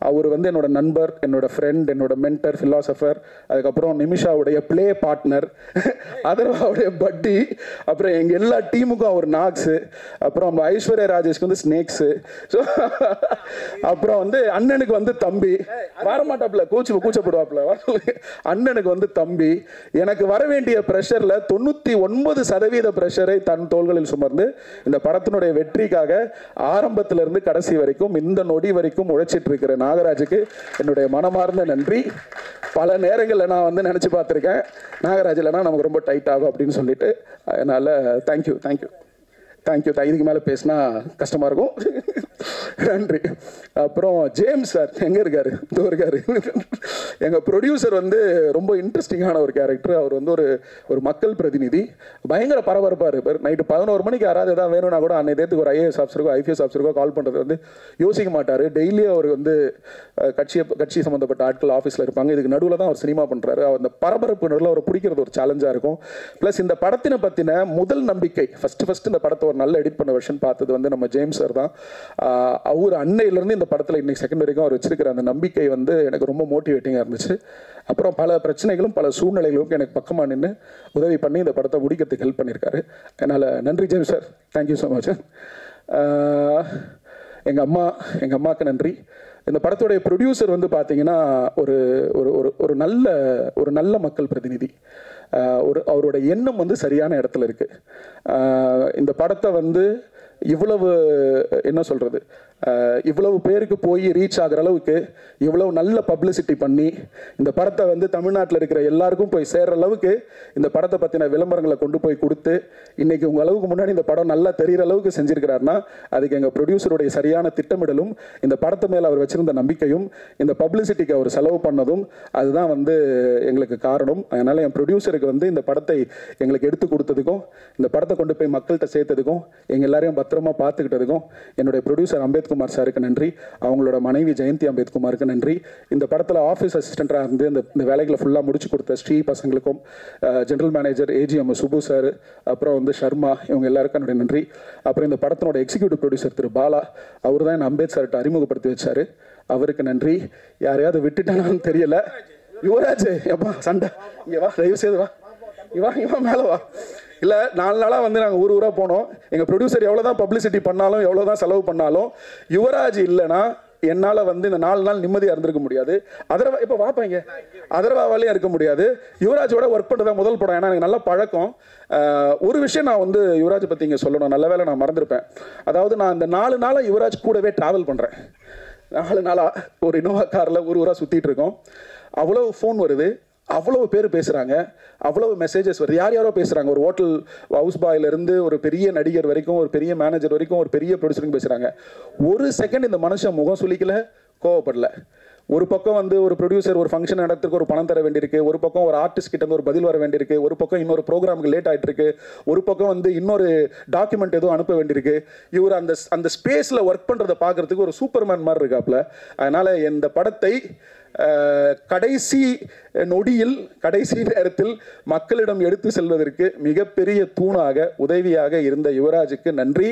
அவர் வந்து என்னோட நண்பர், என்னோட ஃப்ரெண்ட், என்னோட மென்டர், ஃபிலாசபர், அதுக்கப்புறம் நிமிஷாவுடைய ப்ளே பார்ட்னர், அதர்வாவுடைய பட்டி, அப்புறம் எங்கள் எல்லா டீமுக்கும் அவர் நாக்ஸு, அப்புறம் ஐஸ்வர்யா ராஜேஷ்க்கு வந்து ஸ்னேக்ஸு, ஸோ அப்புறம் வந்து அண்ணனுக்கு வந்து தம்பி, வரமாட்டாப்புல கூச்சப்படுவாப்புல, அண்ணனுக்கு வந்து தம்பி. எனக்கு வர வேண்டிய ப்ரெஷரில் 99% ப்ரெஷரை தன் தோள்களில் சுமர்ந்து இந்த படத்தினுடைய வெற்றிக்காக ஆரம்பத்திலிருந்து கடைசி வரைக்கும் இந்த நொடி வரைக்கும் உழைச்சிட்டு இருக்கிற நாகராஜுக்கு என்னுடைய மனமார்ந்த நன்றி. பல நேரங்களில் நான் வந்து நினச்சி பார்த்துருக்கேன், நாகராஜ் இல்லைனா நமக்கு ரொம்ப டைட் ஆகும் அப்படின்னு சொல்லிட்டு. அதனால் தேங்க்யூ. இதுக்கு மேலே பேசினா கஷ்டமாக இருக்கும். நன்றி. அப்புறம் ஜேம்ஸ் சார் எங்கே இருக்காரு? இதோ இருக்காரு. எங்கள் ப்ரொடியூசர் வந்து ரொம்ப இன்ட்ரெஸ்டிங்கான ஒரு கேரக்டர். அவர் வந்து ஒரு மக்கள் பிரதிநிதி, பயங்கர பரபரப்பாக இருப்பார். நைட்டு 11 மணிக்கு யாராவது எதாவது வேணும்னா கூட அன்னை தேத்துக்கு ஒரு IAS ஆஃபீஸருக்கோ IPS ஆஃபீஸருக்கோ கால் பண்ணுறது வந்து யோசிக்க மாட்டார். டெய்லியும் அவர் வந்து கட்சி சம்மந்தப்பட்ட ஆட்கள் ஆஃபீஸில் இருப்பாங்க. இதுக்கு நடுவில் தான் அவர் சினிமா பண்ணுறாரு. அந்த பரபரப்பு நடுவில் அவரை பிடிக்கிறது ஒரு சேலஞ்சாக இருக்கும். ப்ளஸ் இந்த படத்தினை பற்றின முதல் நம்பிக்கை, ஃபஸ்ட்டு இந்த படத்தை ஒரு நல்ல எடிட் பண்ண வெர்ஷன் பார்த்தது வந்து நம்ம ஜேம்ஸ் சார் தான். அவர் அன்னையிலேருந்து இந்த படத்தில் இன்னைக்கு செகண்ட் வரைக்கும் அவர் வச்சிருக்கிற அந்த நம்பிக்கை வந்து எனக்கு ரொம்ப மோட்டிவேட்டிங்காக இருந்துச்சு. அப்புறம் பல பிரச்சனைகளும் பல சூழ்நிலைகளும் எனக்கு பக்கமாக நின்று உதவி பண்ணி இந்த படத்தை முடிக்கிறதுக்கு ஹெல்ப் பண்ணியிருக்காரு. அதனால் நன்றி James sir, thank you so much. எங்கள் அம்மாவுக்கு நன்றி. இந்த படத்துடைய ப்ரொடியூசர் வந்து பார்த்தீங்கன்னா ஒரு நல்ல மக்கள் பிரதிநிதி. அவரோட எண்ணம் வந்து சரியான இடத்துல இருக்குது. இந்த படத்தை வந்து இவ்வளவு என்ன சொல்கிறது, இவ்வளவு பேருக்கு போய் ரீச் ஆகிற அளவுக்கு இவ்வளவு நல்ல பப்ளிசிட்டி பண்ணி இந்த படத்தை வந்து தமிழ்நாட்டில் இருக்கிற எல்லாருக்கும் போய் சேர்ற அளவுக்கு இந்த படத்தை பற்றின விளம்பரங்களை கொண்டு போய் கொடுத்து இன்னைக்கு உங்கள் அளவுக்கு முன்னாடி இந்த படம் நல்லா தெரிகிற அளவுக்கு செஞ்சிருக்கிறாருன்னா அதுக்கு எங்கள் ப்ரொடியூசருடைய சரியான திட்டமிடலும் இந்த படத்தை மேலே அவர் வச்சிருந்த நம்பிக்கையும் இந்த பப்ளிசிட்டிக்கு அவர் செலவு பண்ணதும் அதுதான் வந்து எங்களுக்கு காரணம். அதனால் என் ப்ரொடியூசருக்கு வந்து இந்த படத்தை எங்களுக்கு எடுத்து கொடுத்ததுக்கும் இந்த படத்தை கொண்டு போய் மக்கள்கிட்ட சேர்த்ததுக்கும் எங்கள் எல்லாரையும் பத்திரமா பார்த்துக்கிட்டதுக்கும் என்னுடைய ப்ரொடியூசர் அம்பேத்குமார் சாருக்கு நன்றி, அவங்களோட மனைவி ஜெயந்தி அம்பேத்குமாருக்கு நன்றி, இந்த படத்தில் ஆஃபீஸ் அசிஸ்டண்டாக இருந்து இந்த வேலைகளை ஃபுல்லாக முடிச்சு கொடுத்த ஸ்ரீ பசங்களுக்கும், general manager AGM Subu sir, அப்புறம் வந்து ஷர்மா, இவங்க எல்லாருக்கும் என்னுடைய நன்றி. அப்புறம் இந்த படத்தினோட எக்ஸிக்யூட்டிவ் ப்ரொடியூசர் திரு பாலா, அவர் தான் என் அம்பேத் சார்கிட்ட அறிமுகப்படுத்தி வச்சாரு, அவருக்கு நன்றி. யாரையாவது விட்டுட்டானான்னு தெரியல. யுவராஜ் எப்பா சண்டை இங்கே வா, தயவு செய்து வா, இவன் மேலே வா. இல்லை 4 நாளாக வந்து நாங்கள் ஊராக போனோம். எங்கள் ப்ரொடியூசர் எவ்வளோ தான் பப்ளிசிட்டி பண்ணாலும் எவ்வளோ தான் செலவு பண்ணாலும் யுவராஜ் இல்லைன்னா என்னால் வந்து இந்த 4 நாள் நிம்மதியாக இருந்திருக்க முடியாது. அதர்வா இப்போ வாப்பாங்க அதர்வாவாலேயும் இருக்க முடியாது. யுவராஜோட ஒர்க் பண்ணுறதா முதல் படம், ஏன்னா எனக்கு நல்ல பழக்கம். ஒரு விஷயம் நான் வந்து யுவராஜ் பற்றி இங்கே சொல்லணும், நல்ல வேலை நான் மறந்துருப்பேன். அதாவது நான் இந்த 4 நாளாக யுவராஜ் கூடவே ட்ராவல் பண்ணுறேன். 4 நாளாக ஒரு இனோவா காரில் ஊராக சுற்றிட்டு இருக்கோம். அவ்வளோ ஃபோன் வருது, அவ்வளவு பேர் பேசுகிறாங்க, அவ்வளவு மெசேஜஸ் வருது, யார் யாரோ பேசுகிறாங்க. ஒரு ஹோட்டல் ஹவுஸ் பாயிலிருந்து ஒரு பெரிய நடிகர் வரைக்கும், ஒரு பெரிய மேனேஜர் வரைக்கும், ஒரு பெரிய ப்ரொடியூசருக்கு பேசுகிறாங்க. ஒரு செகண்ட் இந்த மனுஷன் முகம் சுளிக்கல, கோவப்படல. ஒரு பக்கம் வந்து ஒரு ப்ரொடியூசர் ஒரு ஃபங்க்ஷன் நடத்துறதுக்கு ஒரு பணம் தர வேண்டியிருக்கு, ஒரு பக்கம் ஒரு ஆர்டிஸ்ட் கிட்ட ஒரு பதில் வர வேண்டியிருக்கு, ஒரு பக்கம் இன்னொரு ப்ரோக்ராமுக்கு லேட் ஆகிட்டு இருக்கு, ஒரு பக்கம் வந்து இன்னொரு டாக்குமெண்ட் எதுவும் அனுப்ப வேண்டியிருக்கு. இவர் அந்த ஸ்பேஸில் ஒர்க் பண்ணுறதை பார்க்கறதுக்கு ஒரு சூப்பர்மேன் மாதிரி இருக்காப்புல. அதனால் இந்த படத்தை கடைசி நொடியில் கடைசி நேரத்தில் மக்களிடம் எடுத்து செல்வதற்கு மிகப்பெரிய தூணாக உதவியாக இருந்த யுவராஜுக்கு நன்றி.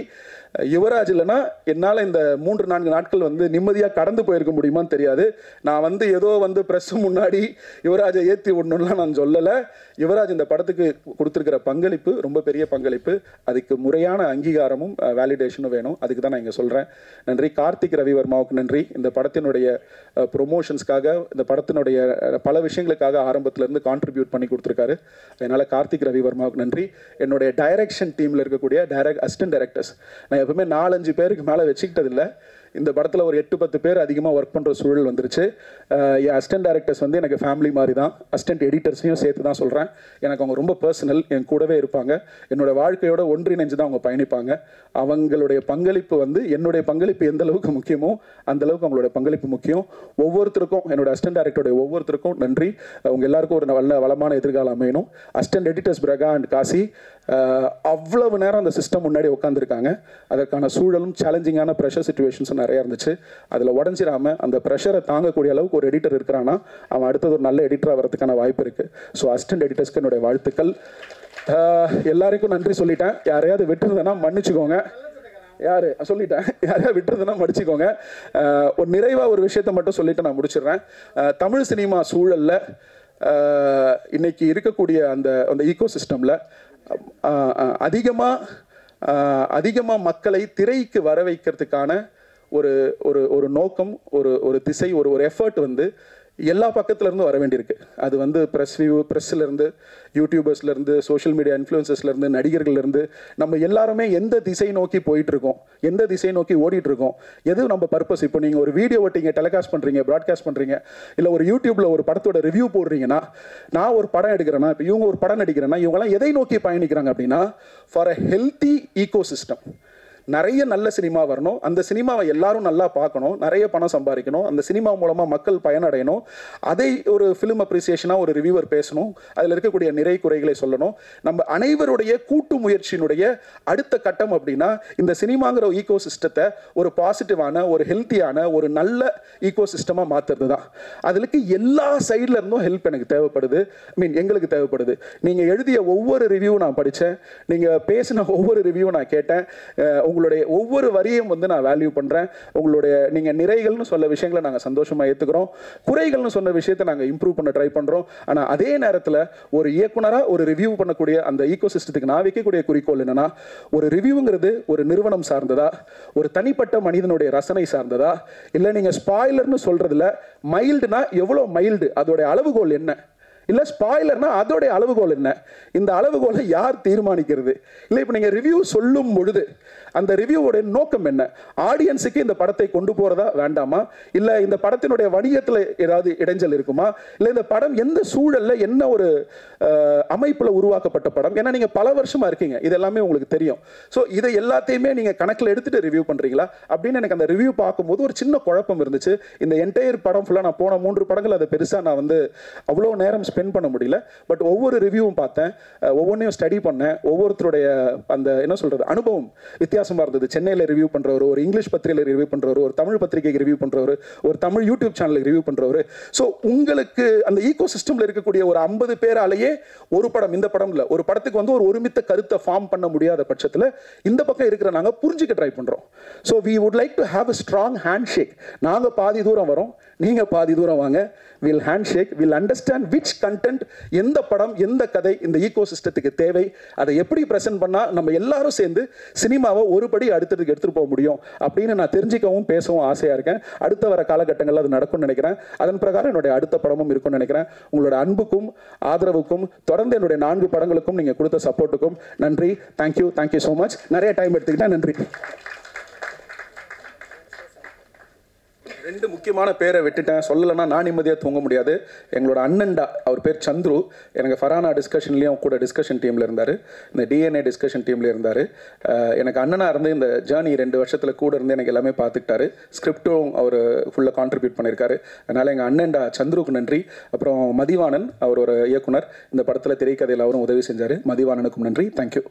யுவராஜ் இல்லைன்னா என்னால் இந்த 3-4 நாட்கள் வந்து நிம்மதியாக கடந்து போயிருக்க முடியுமான்னு தெரியாது. நான் வந்து ஏதோ வந்து ப்ரெஸ் முன்னாடி யுவராஜை ஏற்றி விடணும்லாம் நான் சொல்லலை. யுவராஜ் இந்த படத்துக்கு கொடுத்துருக்கிற பங்களிப்பு ரொம்ப பெரிய பங்களிப்பு. அதுக்கு முறையான அங்கீகாரமும் வேலிடேஷனும் வேணும். அதுக்கு தான் நான் இங்கே சொல்கிறேன். நன்றி. கார்த்திக் ரவிவர்மாவுக்கு நன்றி. இந்த படத்தினுடைய ப்ரொமோஷன்ஸ்க்காக, இந்த படத்தினுடைய பல விஷயங்களுக்காக ஆரம்பத்திலேருந்து கான்ட்ரிபியூட் பண்ணி கொடுத்துருக்காரு. அதனால் கார்த்திக் ரவிவர்மாவுக்கு நன்றி. என்னுடைய டைரக்ஷன் டீமில் இருக்கக்கூடிய அசிஸ்டன்ட் டைரக்டர்ஸ் நான் எப்பவுமே 4-5 பேருக்கு மேலே வச்சுக்கிட்டதில்லை. இந்த படத்தில் ஒரு 8-10 பேர் அதிகமாக ஒர்க் பண்ணுற சூழல் வந்துருச்சு. என் அசிஸ்டன்ட் டைரக்டர்ஸ் வந்து எனக்கு ஃபேமிலி மாதிரி தான். அசிஸ்டன்ட் எடிட்டர்ஸையும் சேர்த்து தான் சொல்கிறேன். எனக்கு அவங்க ரொம்ப பர்சனல், என் கூடவே இருப்பாங்க. என்னோட வாழ்க்கையோட ஒன்றிணைஞ்சு தான் அவங்க பயணிப்பாங்க. அவங்களுடைய பங்களிப்பு வந்து என்னுடைய பங்களிப்பு எந்த அளவுக்கு முக்கியமோ அந்த அளவுக்கு அவங்களோட பங்களிப்பு முக்கியம். ஒவ்வொருத்தருக்கும், என்னோட அசிஸ்டன்ட் டைரக்டருடைய ஒவ்வொருத்தருக்கும் நன்றி. அவங்க எல்லாருக்கும் ஒரு நல்ல வளமான எதிர்காலம் அமையணும். அசிஸ்டன்ட் எடிட்டர்ஸ் பிரகா அண்ட் காசி அவ்வளவு நேரம் அந்த சிஸ்டம் முன்னாடி உட்காந்துருக்காங்க. அதற்கான சூழலும் சேலஞ்சிங்கான ப்ரெஷர் சிச்சுவேஷன்ஸும் நிறையா இருந்துச்சு. அதில் உடஞ்சிடாமல் அந்த ப்ரெஷரை தாங்கக்கூடிய அளவுக்கு ஒரு எடிட்டர் இருக்கிறான்னா அவன் அடுத்தது ஒரு நல்ல எடிட்டராக வரதுக்கான வாய்ப்பு இருக்குது. ஸோ அசிஸ்டன்ட் எடிட்டர்ஸ்க்கு என்னுடைய வாழ்த்துக்கள். எல்லாருக்கும் நன்றி சொல்லிட்டேன். யாரையாவது விட்டுருந்தேன்னா மன்னிச்சுக்கோங்க. சொல்லிட்டேன், யாரையாவது விட்டுருந்தேன்னா மன்னிச்சுக்கோங்க. ஒரு நிறைவாக ஒரு விஷயத்தை மட்டும் சொல்லிட்டு நான் முடிச்சிடுறேன். தமிழ் சினிமா சூழலில் இன்னைக்கு இருக்கக்கூடிய அந்த ஈகோ சிஸ்டமில் அதிகமாக மக்களை திரைக்கு வர வைக்கிறதுக்கான ஒரு நோக்கம், ஒரு திசை, ஒரு எஃபர்ட் வந்து எல்லா பக்கத்துலேருந்து வர வேண்டியிருக்கு. அது வந்து ப்ரெஸ்ஸிலேருந்து, யூடியூபர்ஸ்லேருந்து, சோஷியல் மீடியா இன்ஃப்ளூயன்சஸ்லேருந்து, நடிகர்கள்லேருந்து நம்ம எல்லாருமே எந்த திசை நோக்கி போயிட்டுருக்கோம், எந்த திசை நோக்கி ஓடிட்டுருக்கோம், எது நம்ம பர்பஸ். இப்போ நீங்கள் ஒரு வீடியோ ஓட்டிங்க, டெலிகாஸ்ட் பண்ணுறீங்க, ப்ராட்காஸ்ட் பண்ணுறீங்க, இல்லை ஒரு யூடியூப்பில் ஒரு படத்தோட ரிவ்யூ போடுறீங்கன்னா, நான் ஒரு படம் எடுக்கிறேன்னா, இப்போ இவங்க ஒரு படம் நடிக்கிறேன்னா, இவங்கெல்லாம் எதை நோக்கி பயணிக்கிறாங்க அப்படின்னா, for a healthy ecosystem. நிறைய நல்ல சினிமா வரணும், அந்த சினிமாவை எல்லாரும் நல்லா பார்க்கணும், நிறைய பணம் சம்பாதிக்கணும், அந்த சினிமா மூலமாக மக்கள் பயனடையணும், அதை ஒரு ஃபிலிம் அப்ரிசியேஷனாக ஒரு ரிவ்யூவர் பேசணும், அதில் இருக்கக்கூடிய நிறை குறைகளை சொல்லணும். நம்ம அனைவருடைய கூட்டு முயற்சியினுடைய அடுத்த கட்டம் அப்படின்னா இந்த சினிமாங்கிற ஈகோ சிஸ்டத்தை ஒரு பாசிட்டிவான, ஒரு ஹெல்த்தியான, ஒரு நல்ல ஈகோ சிஸ்டமாக மாற்றுறது தான். அதுக்கு எல்லா சைடில் இருந்தும் ஹெல்ப் எனக்கு தேவைப்படுது, எங்களுக்கு தேவைப்படுது. நீங்கள் எழுதிய ஒவ்வொரு ரிவ்யூ நான் படித்தேன், நீங்கள் பேசின ஒவ்வொரு ரிவ்யூ நான் கேட்டேன். உங்களுடைய ஒவ்வொரு வரியும் வந்து நான் வேல்யூ பண்ணுறேன். உங்களுடைய நீங்கள் நிறைகள்னு சொல்ல விஷயங்களை நாங்கள் சந்தோஷமாக ஏற்றுக்கிறோம், குறைகள்னு சொன்ன விஷயத்தை நாங்கள் இம்ப்ரூவ் பண்ண ட்ரை பண்ணுறோம். ஆனால் அதே நேரத்தில் ஒரு இயக்குனராக ஒரு ரிவ்யூ பண்ணக்கூடிய அந்த ஈகோ சிஸ்டத்துக்கு நான் வைக்கக்கூடிய குறிக்கோள் என்னன்னா, ஒரு ரிவ்யூங்கிறது ஒரு நிறுவனம் சார்ந்ததா, ஒரு தனிப்பட்ட மனிதனுடைய ரசனை சார்ந்ததா, இல்லை நீங்கள் ஸ்பாய்லர்னு சொல்கிறதுல மைல்டுனா எவ்வளோ மைல்டு, அதோடைய அளவுகோல் என்ன, இல்லை ஸ்பாய்லர்னா அதோடைய அளவுகோல் என்ன, இந்த அளவுகோலை யார் தீர்மானிக்கிறது? இல்லை இப்போ நீங்கள் ரிவ்யூ சொல்லும் பொழுது அந்த ரிவ்யூவோட நோக்கம் என்ன? ஆடியன்ஸுக்கு இந்த படத்தை கொண்டு போகிறதா வேண்டாமா, இல்லை இந்த படத்தினுடைய வணிகத்தில் ஏதாவது இடைஞ்சல் இருக்குமா, இல்லை இந்த படம் எந்த சூழலில் என்ன ஒரு அமைப்பில் உருவாக்கப்பட்ட படம்? ஏன்னா நீங்கள் பல வருஷமாக இருக்கீங்க, இது எல்லாமே உங்களுக்கு தெரியும். ஸோ இதை எல்லாத்தையுமே நீங்கள் கணக்கில் எடுத்துகிட்டு ரிவ்யூ பண்ணுறீங்களா அப்படின்னு எனக்கு அந்த ரிவ்யூ பார்க்கும்போது ஒரு சின்ன குழப்பம் இருந்துச்சு. இந்த என்டையர் படம் ஃபுல்லாக நான் போன 3 படங்கள் அதை பெருசாக நான் வந்து அவ்வளோ நேரம் ஸ்பெண்ட் பண்ண முடியல. பட் ஒவ்வொரு ரிவ்யூவும் பார்த்தேன், ஒவ்வொன்றையும் ஸ்டடி பண்ணேன். ஒவ்வொருத்தருடைய அந்த என்ன சொல்கிறது அனுபவம் வித்தியாசமாக இருந்தது. சென்னையில் ரிவ்யூ பண்ணுறவர், ஒரு இங்கிலீஷ் பத்திரிகையில் ரிவ்யூ பண்ணுறவர், ஒரு தமிழ் பத்திரிகைக்கு ரிவ்யூ பண்ணுறவர், ஒரு தமிழ் யூடியூப் சேனலுக்கு ரிவ்யூ பண்ணுறவர். ஸோ உங்களுக்கு அந்த ஈகோ சிஸ்டமில் இருக்கக்கூடிய ஒரு 50 பேராலேயே ஒரு படம், இந்த படம் இல்லை, ஒரு படத்துக்கு வந்து ஒரு ஒருமித்த கருத்தை ஃபார்ம் பண்ண முடியாத பட்சத்தில் இந்த பக்கம் இருக்கிற நாங்கள் புரிஞ்சுக்க ட்ரை பண்ணுறோம். So we would like to have a strong handshake. நாங்கள் பாதி தூரம் வரோம், நீங்கள் பாதி தூரம் வாங்க. Will handshake, will understand which content, எந்த படம் எந்த கதை இந்த ஈகோ சிஸ்டத்துக்கு தேவை, அதை எப்படி ப்ரெசென்ட் பண்ணால் நம்ம எல்லாரும் சேர்ந்து சினிமாவை ஒரு படி அடுத்ததுக்கு எடுத்துகிட்டு போக முடியும் அப்படின்னு நான் தெரிஞ்சிக்கவும் பேசவும் ஆசையாக இருக்கேன். அடுத்த வர காலகட்டங்களில் அது நடக்கும்னு நினைக்கிறேன். அதன் பிரகாரம் என்னுடைய அடுத்த படமும் இருக்கும்னு நினைக்கிறேன். உங்களோட அன்புக்கும் ஆதரவுக்கும் தொடர்ந்து என்னுடைய 4 படங்களுக்கும் நீங்கள் கொடுத்த சப்போர்ட்டுக்கும் நன்றி. Thank you, thank you so much. நிறைய டைம் எடுத்துக்கிட்டேன், நன்றி. 2 முக்கியமான பேரை விட்டுட்டேன், சொல்லலைன்னா நான் நிம்மதியாக தூங்க முடியாது. எங்களோட அண்ணன்டா, அவர் பேர் சந்துரு. எனக்கு ஃபரானா டிஸ்கஷன்லேயும் கூட டிஸ்கஷன் டீமில் இருந்தார், இந்த டிஎன்ஏ டிஸ்கஷன் டீமில் இருந்தார். எனக்கு அண்ணனாக இருந்து இந்த ஜேர்னி 2 வருஷத்தில் கூட இருந்து எனக்கு எல்லாமே பார்த்துக்கிட்டாரு. ஸ்கிரிப்டும் அவர் ஃபுல்லாக கான்ட்ரிபியூட் பண்ணியிருக்காரு. அதனால் எங்கள் அண்ணன்டா சந்துருக்கு நன்றி. அப்புறம் மதிவாணன், அவர் ஒரு இயக்குனர், இந்த படத்தில் திரைக்கதையில் அவரும் உதவி செஞ்சார். மதிவாணனுக்கும் நன்றி. தேங்க்யூ.